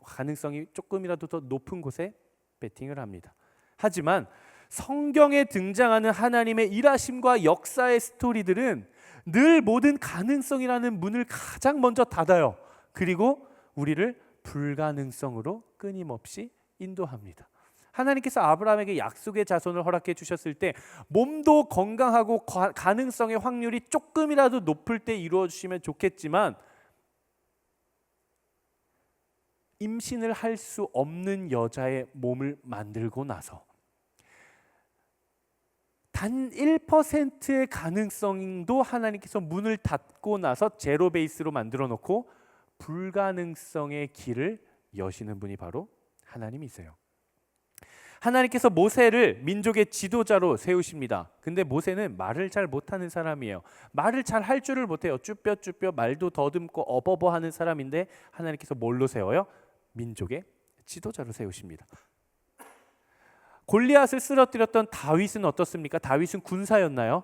가능성이 조금이라도 더 높은 곳에 베팅을 합니다. 하지만 성경에 등장하는 하나님의 일하심과 역사의 스토리들은 늘 모든 가능성이라는 문을 가장 먼저 닫아요. 그리고 우리를 불가능성으로 끊임없이 인도합니다. 하나님께서 아브라함에게 약속의 자손을 허락해 주셨을 때 몸도 건강하고 가능성의 확률이 조금이라도 높을 때 이루어 주시면 좋겠지만 임신을 할 수 없는 여자의 몸을 만들고 나서 단 1%의 가능성도 하나님께서 문을 닫고 나서 제로 베이스로 만들어 놓고 불가능성의 길을 여시는 분이 바로 하나님이세요. 하나님께서 모세를 민족의 지도자로 세우십니다. 근데 모세는 말을 잘 못하는 사람이에요. 말을 잘 할 줄을 못해요. 쭈뼛쭈뼛 말도 더듬고 어버버 하는 사람인데 하나님께서 뭘로 세워요? 민족의 지도자로 세우십니다. 골리앗을 쓰러뜨렸던 다윗은 어떻습니까? 다윗은 군사였나요?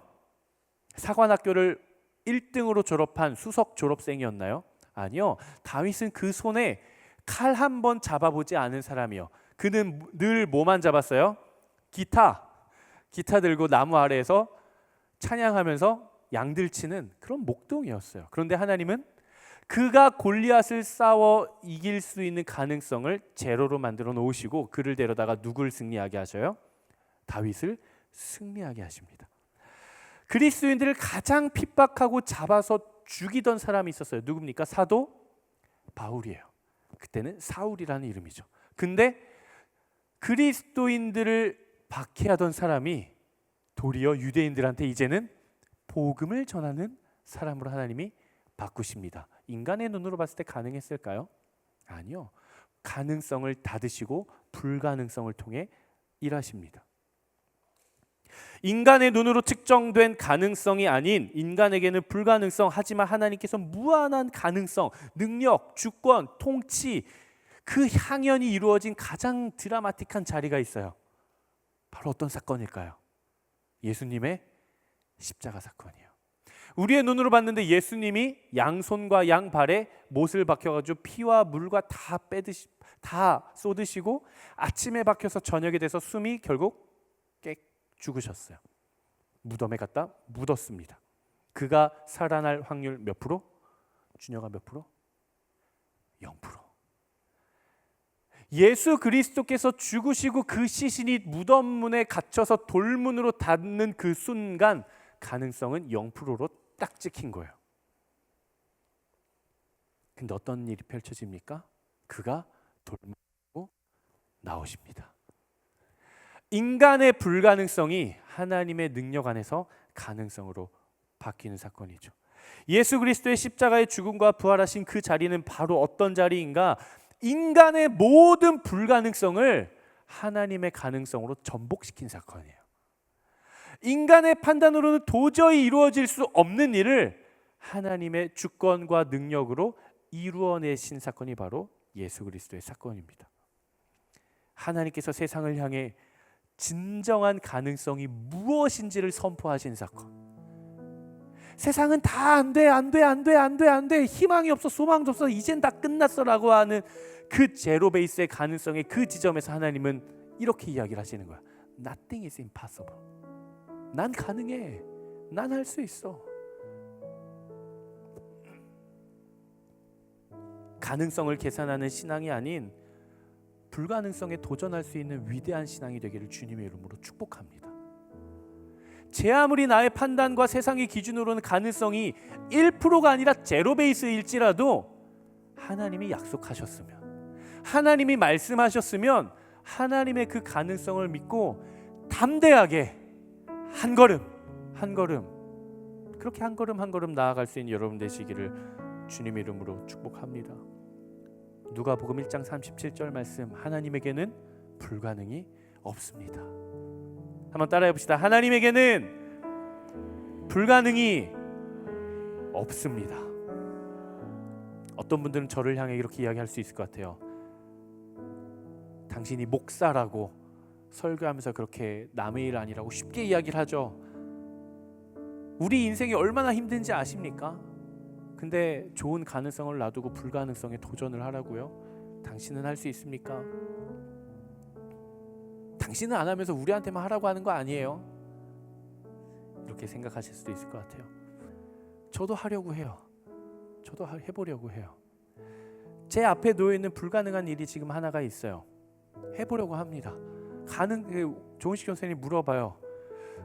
사관학교를 1등으로 졸업한 수석 졸업생이었나요? 아니요. 다윗은 그 손에 칼 한 번 잡아보지 않은 사람이요. 그는 늘 뭐만 잡았어요? 기타 들고 나무 아래에서 찬양하면서 양들 치는 그런 목동이었어요. 그런데 하나님은 그가 골리앗을 싸워 이길 수 있는 가능성을 제로로 만들어 놓으시고 그를 데려다가 누굴 승리하게 하셔요? 다윗을 승리하게 하십니다. 그리스도인들을 가장 핍박하고 잡아서 죽이던 사람이 있었어요. 누굽니까? 사도 바울이에요. 그때는 사울이라는 이름이죠. 근데 그리스도인들을 박해하던 사람이 도리어 유대인들한테 이제는 복음을 전하는 사람으로 하나님이 바꾸십니다. 인간의 눈으로 봤을 때 가능했을까요? 아니요. 가능성을 닫으시고 불가능성을 통해 일하십니다. 인간의 눈으로 측정된 가능성이 아닌 인간에게는 불가능성, 하지만 하나님께서 무한한 가능성, 능력, 주권, 통치, 그 향연이 이루어진 가장 드라마틱한 자리가 있어요. 바로 어떤 사건일까요? 예수님의 십자가 사건이에요. 우리의 눈으로 봤는데 예수님이 양손과 양발에 못을 박혀가지고 피와 물과 다 쏟으시고 아침에 박혀서 저녁에 돼서 숨이 결국 죽으셨어요. 무덤에 갖다 묻었습니다. 그가 살아날 확률 몇 프로? 준혁아 몇 프로? 0%. 예수 그리스도께서 죽으시고 그 시신이 무덤 문에 갇혀서 돌문으로 닫는 그 순간 가능성은 0%로 딱 찍힌 거예요. 근데 어떤 일이 펼쳐집니까? 그가 돌문으로 나오십니다. 인간의 불가능성이 하나님의 능력 안에서 가능성으로 바뀌는 사건이죠. 예수 그리스도의 십자가의 죽음과 부활하신 그 자리는 바로 어떤 자리인가? 인간의 모든 불가능성을 하나님의 가능성으로 전복시킨 사건이에요. 인간의 판단으로는 도저히 이루어질 수 없는 일을 하나님의 주권과 능력으로 이루어내신 사건이 바로 예수 그리스도의 사건입니다. 하나님께서 세상을 향해 진정한 가능성이 무엇인지를 선포하신 사건. 세상은 다 안 돼, 희망이 없어, 소망도 없어, 이젠 다 끝났어라고 하는 그 제로 베이스의 가능성의 그 지점에서 하나님은 이렇게 이야기를 하시는 거야. Nothing is impossible. 난 가능해. 난 할 수 있어. 가능성을 계산하는 신앙이 아닌 불가능성에 도전할 수 있는 위대한 신앙이 되기를 주님의 이름으로 축복합니다. 제 아무리 나의 판단과 세상의 기준으로는 가능성이 1%가 아니라 제로 베이스일지라도 하나님이 약속하셨으면, 하나님이 말씀하셨으면 하나님의 그 가능성을 믿고 담대하게 한 걸음 한 걸음, 그렇게 한 걸음 한 걸음 나아갈 수 있는 여러분 되시기를 주님의 이름으로 축복합니다. 누가복음 1장 37절 말씀, 하나님에게는 불가능이 없습니다. 한번 따라해 봅시다. 하나님에게는 불가능이 없습니다. 어떤 분들은 저를 향해 이렇게 이야기할 수 있을 것 같아요. 당신이 목사라고 설교하면서 그렇게 남의 일 아니라고 쉽게 이야기를 하죠. 우리 인생이 얼마나 힘든지 아십니까? 근데 좋은 가능성을 놔두고 불가능성에 도전을 하라고요? 당신은 할 수 있습니까? 당신은 안 하면서 우리한테만 하라고 하는 거 아니에요? 이렇게 생각하실 수도 있을 것 같아요. 저도 하려고 해요. 저도 해보려고 해요. 제 앞에 놓여있는 불가능한 일이 지금 하나가 있어요. 해보려고 합니다. 조은식 교수님 물어봐요.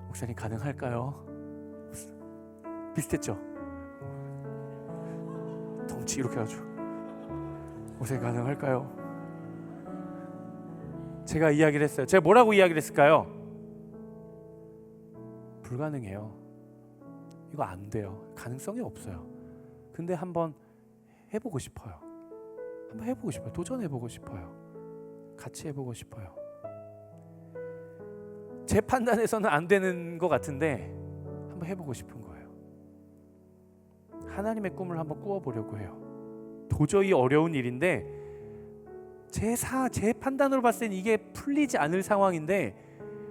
목사님 가능할까요? 비슷했죠? 덩치 이렇게 해가지고 목사님 가능할까요? 제가 이야기를 했어요. 제가 뭐라고 이야기를 했을까요? 불가능해요. 이거 안 돼요. 가능성이 없어요. 근데 한번 해보고 싶어요. 한번 해보고 싶어요. 도전해보고 싶어요. 같이 해보고 싶어요. 제 판단에서는 안 되는 것 같은데 한번 해보고 싶은 거예요. 하나님의 꿈을 한번 꾸어보려고 해요. 도저히 어려운 일인데 제 판단으로 봤을 땐 이게 풀리지 않을 상황인데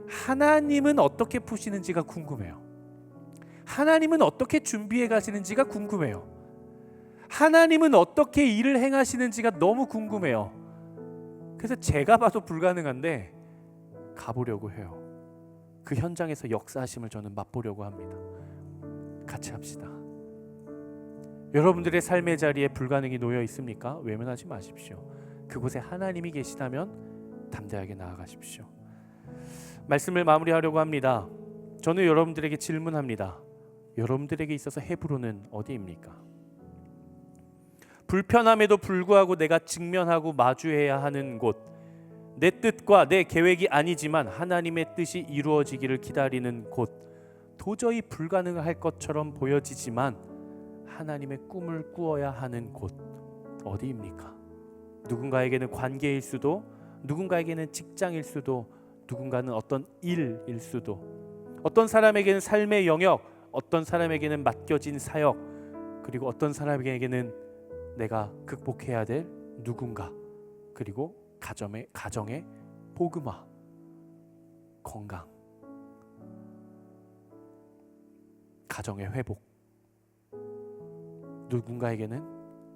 하나님은 어떻게 푸시는지가 궁금해요. 하나님은 어떻게 준비해 가시는지가 궁금해요. 하나님은 어떻게 일을 행하시는지가 너무 궁금해요. 그래서 제가 봐도 불가능한데 가보려고 해요. 그 현장에서 역사하심을 저는 맛보려고 합니다. 같이 합시다. 여러분들의 삶의 자리에 불가능이 놓여 있습니까? 외면하지 마십시오. 그곳에 하나님이 계시다면 담대하게 나아가십시오. 말씀을 마무리하려고 합니다. 저는 여러분들에게 질문합니다. 여러분들에게 있어서 헤브론은 어디입니까? 불편함에도 불구하고 내가 직면하고 마주해야 하는 곳, 내 뜻과 내 계획이 아니지만 하나님의 뜻이 이루어지기를 기다리는 곳, 도저히 불가능할 것처럼 보여지지만 하나님의 꿈을 꾸어야 하는 곳, 어디입니까? 누군가에게는 관계일 수도, 누군가에게는 직장일 수도, 누군가는 어떤 일일 수도, 어떤 사람에게는 삶의 영역, 어떤 사람에게는 맡겨진 사역, 그리고 어떤 사람에게는 내가 극복해야 될 누군가, 그리고 가정의 복음화, 건강, 가정의 회복, 누군가에게는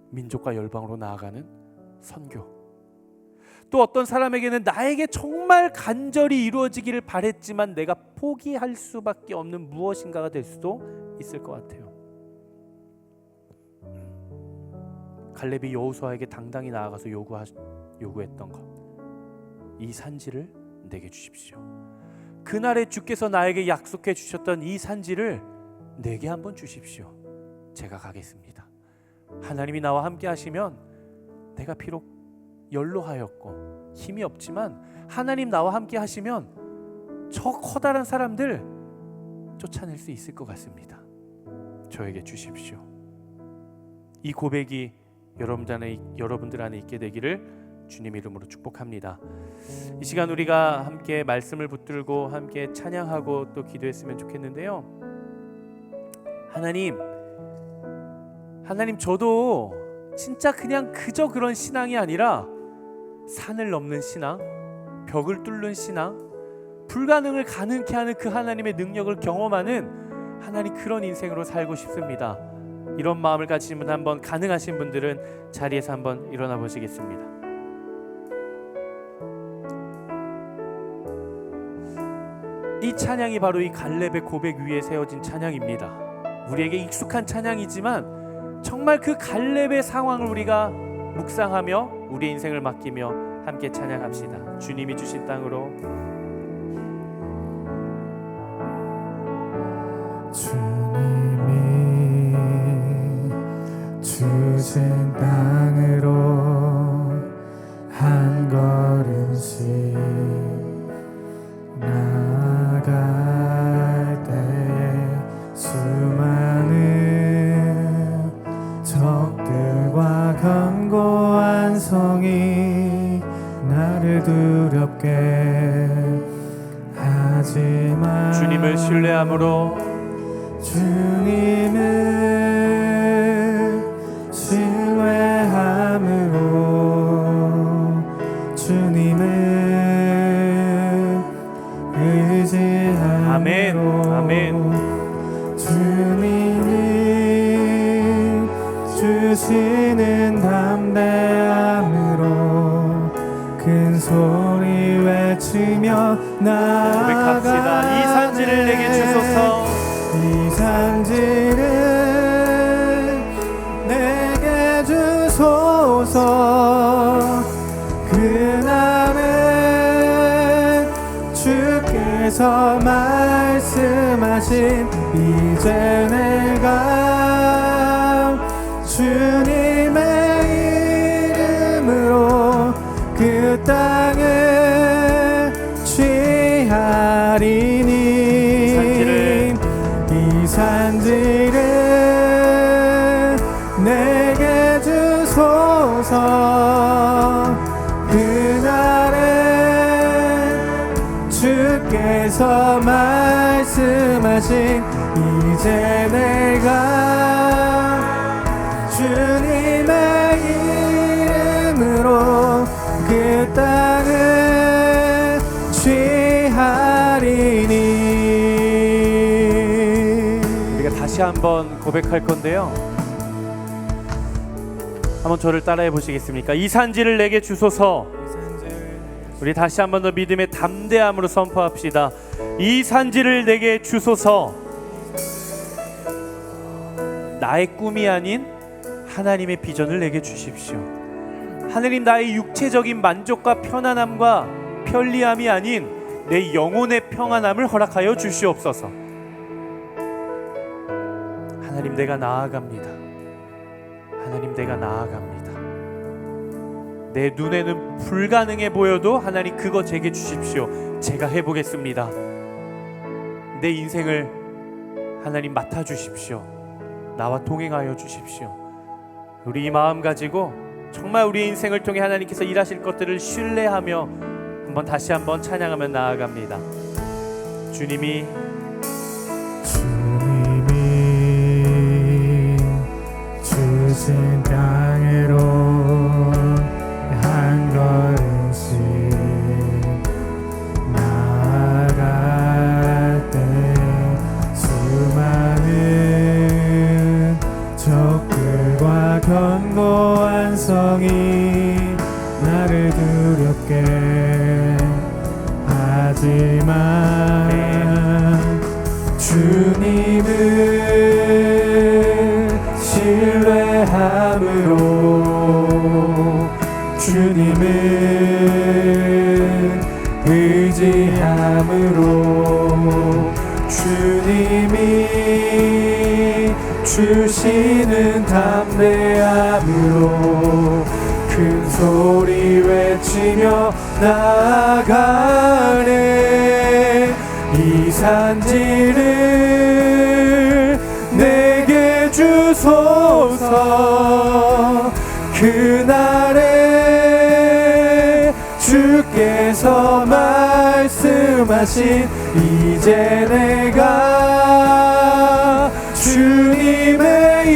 민족과 열방으로 나아가는 선교, 또 어떤 사람에게는 나에게 정말 간절히 이루어지기를 바랬지만 내가 포기할 수밖에 없는 무엇인가가 될 수도 있을 것 같아요. 갈렙이 여호수아에게 당당히 나아가서 요구했던 것, 이 산지를 내게 주십시오. 그날에 주께서 나에게 약속해 주셨던 이 산지를 내게 한번 주십시오. 제가 가겠습니다. 하나님이 나와 함께 하시면 내가 비록 연로하였고 힘이 없지만 하나님 나와 함께 하시면 저 커다란 사람들 쫓아낼 수 있을 것 같습니다. 저에게 주십시오. 이 고백이 여러분들 안에 있게 되기를 주님 이름으로 축복합니다. 이 시간 우리가 함께 말씀을 붙들고 함께 찬양하고 또 기도했으면 좋겠는데요. 하나님, 저도 진짜 그냥 그저 그런 신앙이 아니라 산을 넘는 신앙, 벽을 뚫는 신앙, 불가능을 가능케 하는 그 하나님의 능력을 경험하는 하나님, 그런 인생으로 살고 싶습니다. 이런 마음을 가지신 분, 한번 가능하신 분들은 자리에서 한번 일어나 보시겠습니다. 이 찬양이 바로 이 갈렙의 고백 위에 세워진 찬양입니다. 우리에게 익숙한 찬양이지만 정말 그 갈렙의 상황을 우리가 묵상하며 우리의 인생을 맡기며 함께 찬양합시다. 주님이 주신 땅으로. 주님이 주신 땅으로 한 걸음씩 나아갈 때에 수많은 적들과 견고한 성이 나를 두렵게 하지만 주님을 신뢰함으로 주님을 신뢰함으로 주님을 의지함으로 아멘, 아멘. 주님이 주시는 담대함으로 큰 소리 외치며 고백합시다. 이 산지를 내게 주소서. 이 산지를 내게 주소서. 그날은 주께서 말씀하신 이제 내가 주님의 이름으로 그 땅을 취하리니 이 산지를 내게 주소서. 그날은 주께서 말씀하신 이제 내가 주님의 이름으로 그 땅을 취하리니. 다시 한번 고백할 건데요. 한번 저를 따라해 보시겠습니까? 이 산지를 내게 주소서. 우리 다시 한번 더 믿음의 담대함으로 선포합시다. 이 산지를 내게 주소서. 나의 꿈이 아닌 하나님의 비전을 내게 주십시오. 하느님, 나의 육체적인 만족과 편안함과 편리함이 아닌 내 영혼의 평안함을 허락하여 주시옵소서. 하나님, 내가 나아갑니다. 하나님, 내가 나아갑니다. 내 눈에는 불가능해 보여도 하나님, 그거 제게 주십시오. 제가 해보겠습니다. 내 인생을 하나님 맡아주십시오. 나와 동행하여 주십시오. 우리 이 마음 가지고 정말 우리의 인생을 통해 하나님께서 일하실 것들을 신뢰하며 다시 한번 찬양하며 나아갑니다. 주님이 주신 땅으로 한 걸음씩 나아갈 때 수많은 적들과 견고한 성이 나를 두렵게 하지만 주님을 신뢰함으로 주님을 의지함으로 주님이 주시는 담대함으로 큰 소리 외치며 나아가네. 이 산지를 내게 주소서. 그날에 주께서 말씀하신 이제 내가 주님의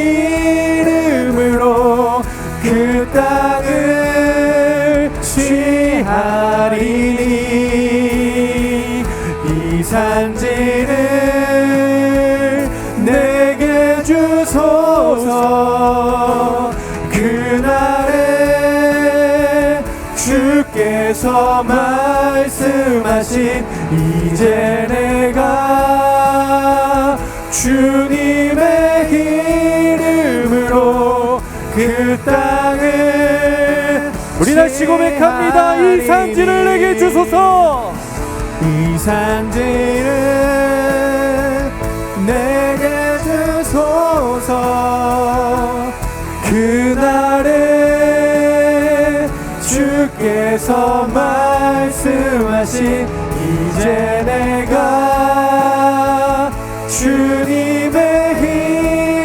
이름으로 그 땅을 취하리니 이 산지를 내게 주소서. 그날에 주께서 말씀하신 이제 내가 주님의 이름으로 그 땅을 우리 다시 고백합니다. 이 산지를 내게 주소서. 이 산지를 내게 주소서. 그날에 주께서 말씀하신 이제 내가 주님의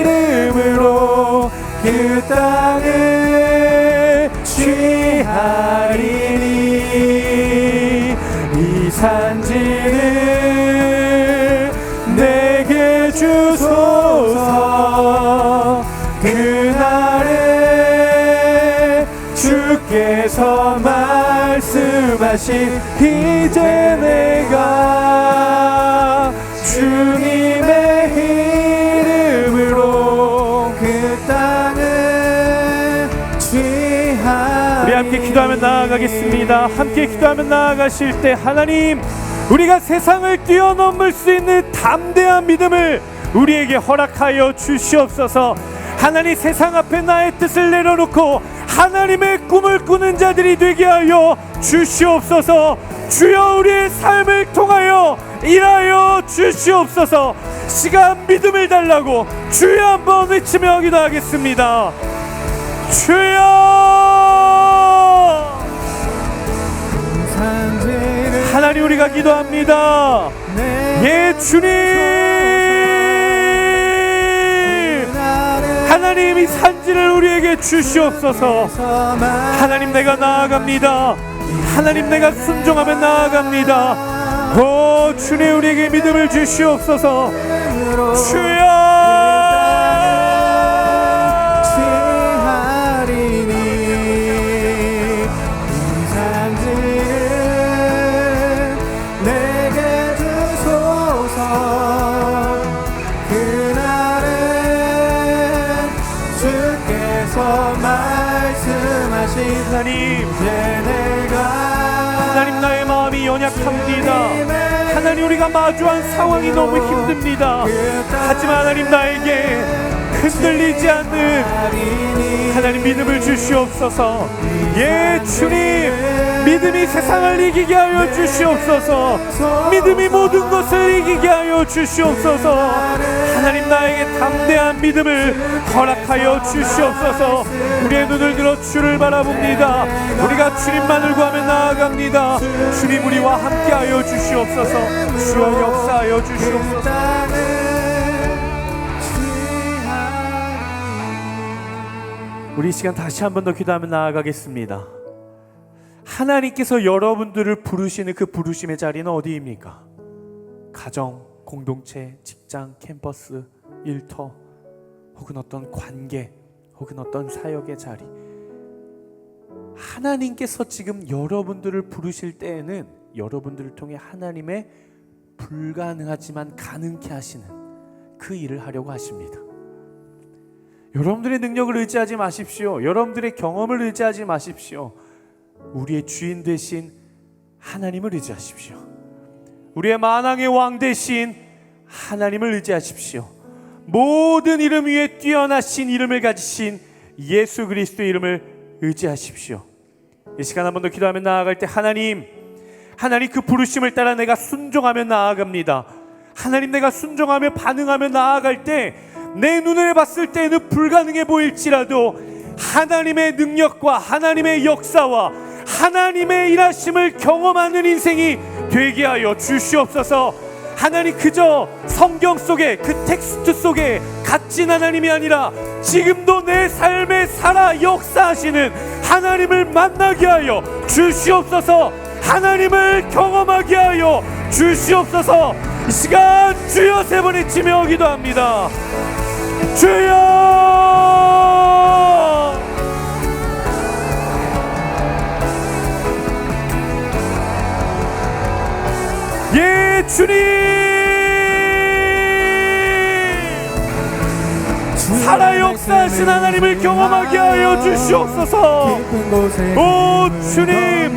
이름으로 그 땅을 취하리니 이 산지를 내게 주소서. 그날에 주께서 말씀하신 이제 내가 주님의 이름으로 그 땅을 취하리니. 우리 함께 기도하며 나아가겠습니다. 함께 기도하며 나아가실 때 하나님, 우리가 세상을 뛰어넘을 수 있는 담대한 믿음을 우리에게 허락하여 주시옵소서. 하나님, 세상 앞에 나의 뜻을 내려놓고 하나님의 꿈을 꾸는 자들이 되게 하여 주시옵소서. 주여, 우리의 삶을 통하여 일하여 주시옵소서. 시간 믿음을 달라고 주여 한번 외치며 기도하겠습니다. 주여! 하나님, 우리가 기도합니다. 예, 주님! 하나님, 이 산지를 우리에게 주시옵소서. 하나님, 내가 나아갑니다. 하나님, 내가 순종하며 나아갑니다. 오 주님, 우리에게 믿음을 주시옵소서. 주여! 내게 주소서. 그날에 하나님, 이제 내가 하나님 나의 마음이 연약합니다. 하나님 우리가 마주한 상황이 너무 힘듭니다. 하지만 하나님 나에게 흔들리지 않는 하나님 믿음을 주시옵소서. 예 주님, 믿음이 세상을 이기게 하여 주시옵소서. 믿음이 모든 것을 이기게 하여 주시옵소서. 하나님 나에게 담대한 믿음을 허락하여 주시옵소서. 우리의 눈을 들어 주를 바라봅니다. 우리가 주님만을 구하며 나아갑니다. 주님 우리와 함께하여 주시옵소서. 주여 역사하여 주시옵소서. 우리 이 시간 다시 한 번 더 기도하며 나아가겠습니다. 하나님께서 여러분들을 부르시는 그 부르심의 자리는 어디입니까? 가정, 공동체, 직장, 캠퍼스, 일터, 혹은 어떤 관계, 혹은 어떤 사역의 자리. 하나님께서 지금 여러분들을 부르실 때에는 여러분들을 통해 하나님의 불가능하지만 가능케 하시는 그 일을 하려고 하십니다. 여러분들의 능력을 의지하지 마십시오. 여러분들의 경험을 의지하지 마십시오. 우리의 주인 되신 하나님을 의지하십시오. 우리의 만왕의 왕 되신 하나님을 의지하십시오. 모든 이름 위에 뛰어나신 이름을 가지신 예수 그리스도의 이름을 의지하십시오. 이 시간 한 번 더 기도하며 나아갈 때 하나님 그 부르심을 따라 내가 순종하며 나아갑니다. 하나님 내가 순종하며 반응하며 나아갈 때 내 눈을 봤을 때는 불가능해 보일지라도 하나님의 능력과 하나님의 역사와 하나님의 일하심을 경험하는 인생이 되게 하여 주시옵소서. 하나님 그저 성경 속에 그 텍스트 속에 갇힌 하나님이 아니라 지금도 내 삶에 살아 역사하시는 하나님을 만나게 하여 주시옵소서. 하나님을 경험하게 하여 주시옵소서. 이 시간 주여 세 번 외치며 기도합니다. 주여! 예 주님! 살아 역사하신 하나님을 경험하게 하여 주시옵소서. 오 주님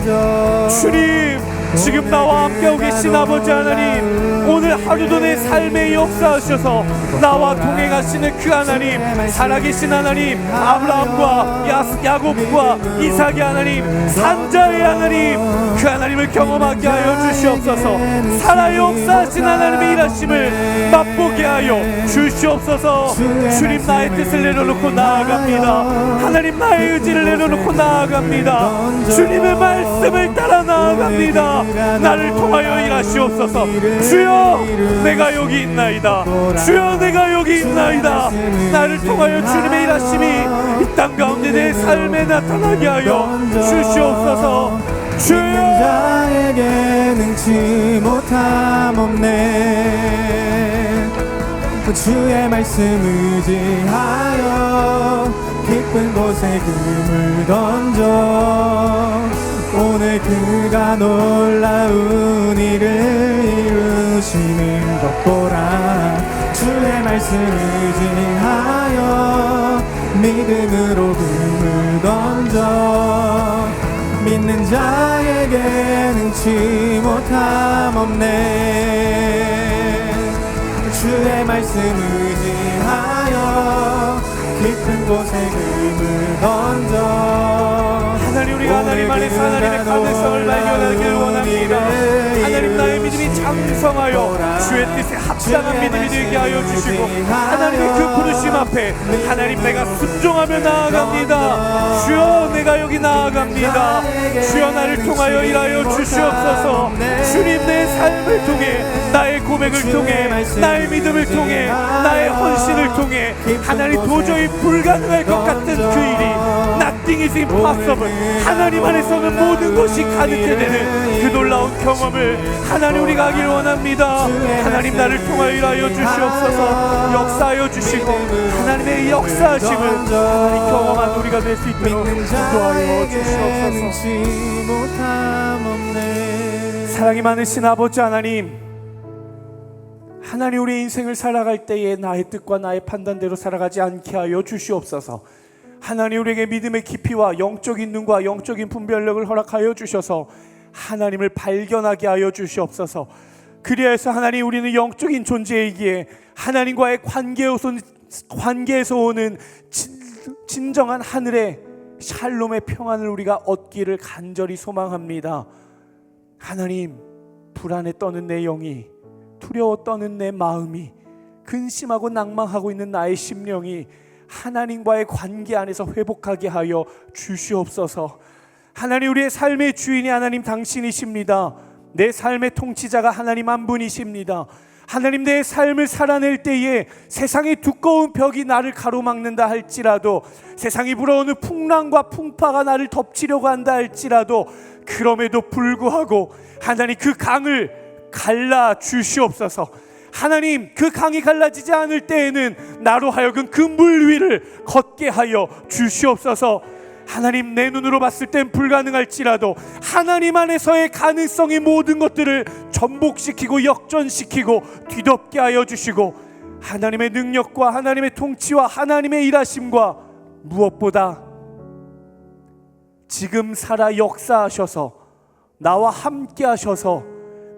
지금 나와 함께하고 계신 아버지 하나님, 오늘 하루도 내 삶에 역사하셔서 나와 동행하시는 그 하나님, 살아계신 하나님, 아브라함과 야곱과 이삭의 하나님, 산자의 하나님, 그 하나님을 경험하게 하여 주시옵소서. 살아 역사하신 하나님의 일하심을 맛보게 하여 주시옵소서. 주님 나의 뜻을 내려놓고 나아갑니다. 하나님 나의 의지를 내려놓고 나아갑니다. 주님의 말씀을 따라 나아갑니다. 나를 통하여 일하시옵소서. 주여 내가 여기 있나이다. 주여 내가 여기 있나이다. 나를 통하여 주님의 일하심이 이 땅 가운데 내 삶에 나타나게 하여 주시옵소서. 주여 자에게 능치 못함 없네. 주의 말씀 의지하여 깊은 곳에 금을 던져 오늘 그가 놀라운 일을 이루시는 것 보라. 주의 말씀 의지하여 믿음으로 금을 던져 믿는 자에게 능치 못함 없네. 주의 말씀 의지하여 깊은 곳에 금을 던져 하나님 우리가 하나님 안에서 하나님의 가능성을 발견하기를 원합니다. 하나님 나의 믿음이 장성하여 주의 뜻에 합당한 믿음이 되게 하여 주시고 하나님의 그 부르심 앞에 하나님 내가 순종하며 나아갑니다. 주여 내가 여기 나아갑니다. 주여 나를 통하여 일하여 주시옵소서. 주님 내 삶을 통해 나의 고백을 통해 나의 믿음을 통해 나의 헌신을 통해 하나님 도저히 불가능할 것 같은 그 일이 Nothing is impossible. 하나님 안에서는 모든 것이 가능케 되는 그 놀라운 경험을 하나님 우리가 하길 원합니다. 하나님 나를 통하여 일하여 주시옵소서. 역사하여 주시고 하나님의 역사하심을 하나님 경험한 우리가 될 수 있도록 인도하여 주시옵소서. 사랑이 많으신 아버지 하나님, 하나님 우리 인생을 살아갈 때에 나의 뜻과 나의 판단대로 살아가지 않게 하여 주시옵소서. 하나님 우리에게 믿음의 깊이와 영적인 눈과 영적인 분별력을 허락하여 주셔서 하나님을 발견하게 하여 주시옵소서. 그리하여서 하나님 우리는 영적인 존재이기에 하나님과의 관계에서 오는 진정한 하늘의 샬롬의 평안을 우리가 얻기를 간절히 소망합니다. 하나님, 불안에 떠는 내 영이, 두려워 떠는 내 마음이, 근심하고 낭망하고 있는 나의 심령이 하나님과의 관계 안에서 회복하게 하여 주시옵소서. 하나님, 우리의 삶의 주인이 하나님 당신이십니다. 내 삶의 통치자가 하나님 한 분이십니다. 하나님, 내 삶을 살아낼 때에 세상의 두꺼운 벽이 나를 가로막는다 할지라도, 세상이 불어오는 풍랑과 풍파가 나를 덮치려고 한다 할지라도, 그럼에도 불구하고 하나님 그 강을 갈라 주시옵소서. 하나님, 그 강이 갈라지지 않을 때에는 나로 하여금 그 물 위를 걷게 하여 주시옵소서. 하나님, 내 눈으로 봤을 땐 불가능할지라도 하나님 안에서의 가능성의 모든 것들을 전복시키고 역전시키고 뒤덮게 하여 주시고, 하나님의 능력과 하나님의 통치와 하나님의 일하심과 무엇보다 지금 살아 역사하셔서 나와 함께 하셔서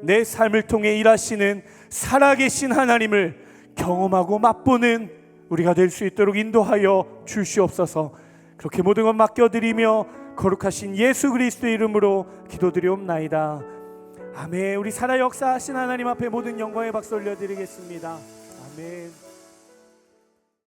내 삶을 통해 일하시는 살아계신 하나님을 경험하고 맛보는 우리가 될 수 있도록 인도하여 주시옵소서. 그렇게 모든 것 맡겨드리며 거룩하신 예수 그리스도의 이름으로 기도드리옵나이다. 아멘. 우리 살아 역사하신 하나님 앞에 모든 영광의 박수 올려드리겠습니다. 아멘.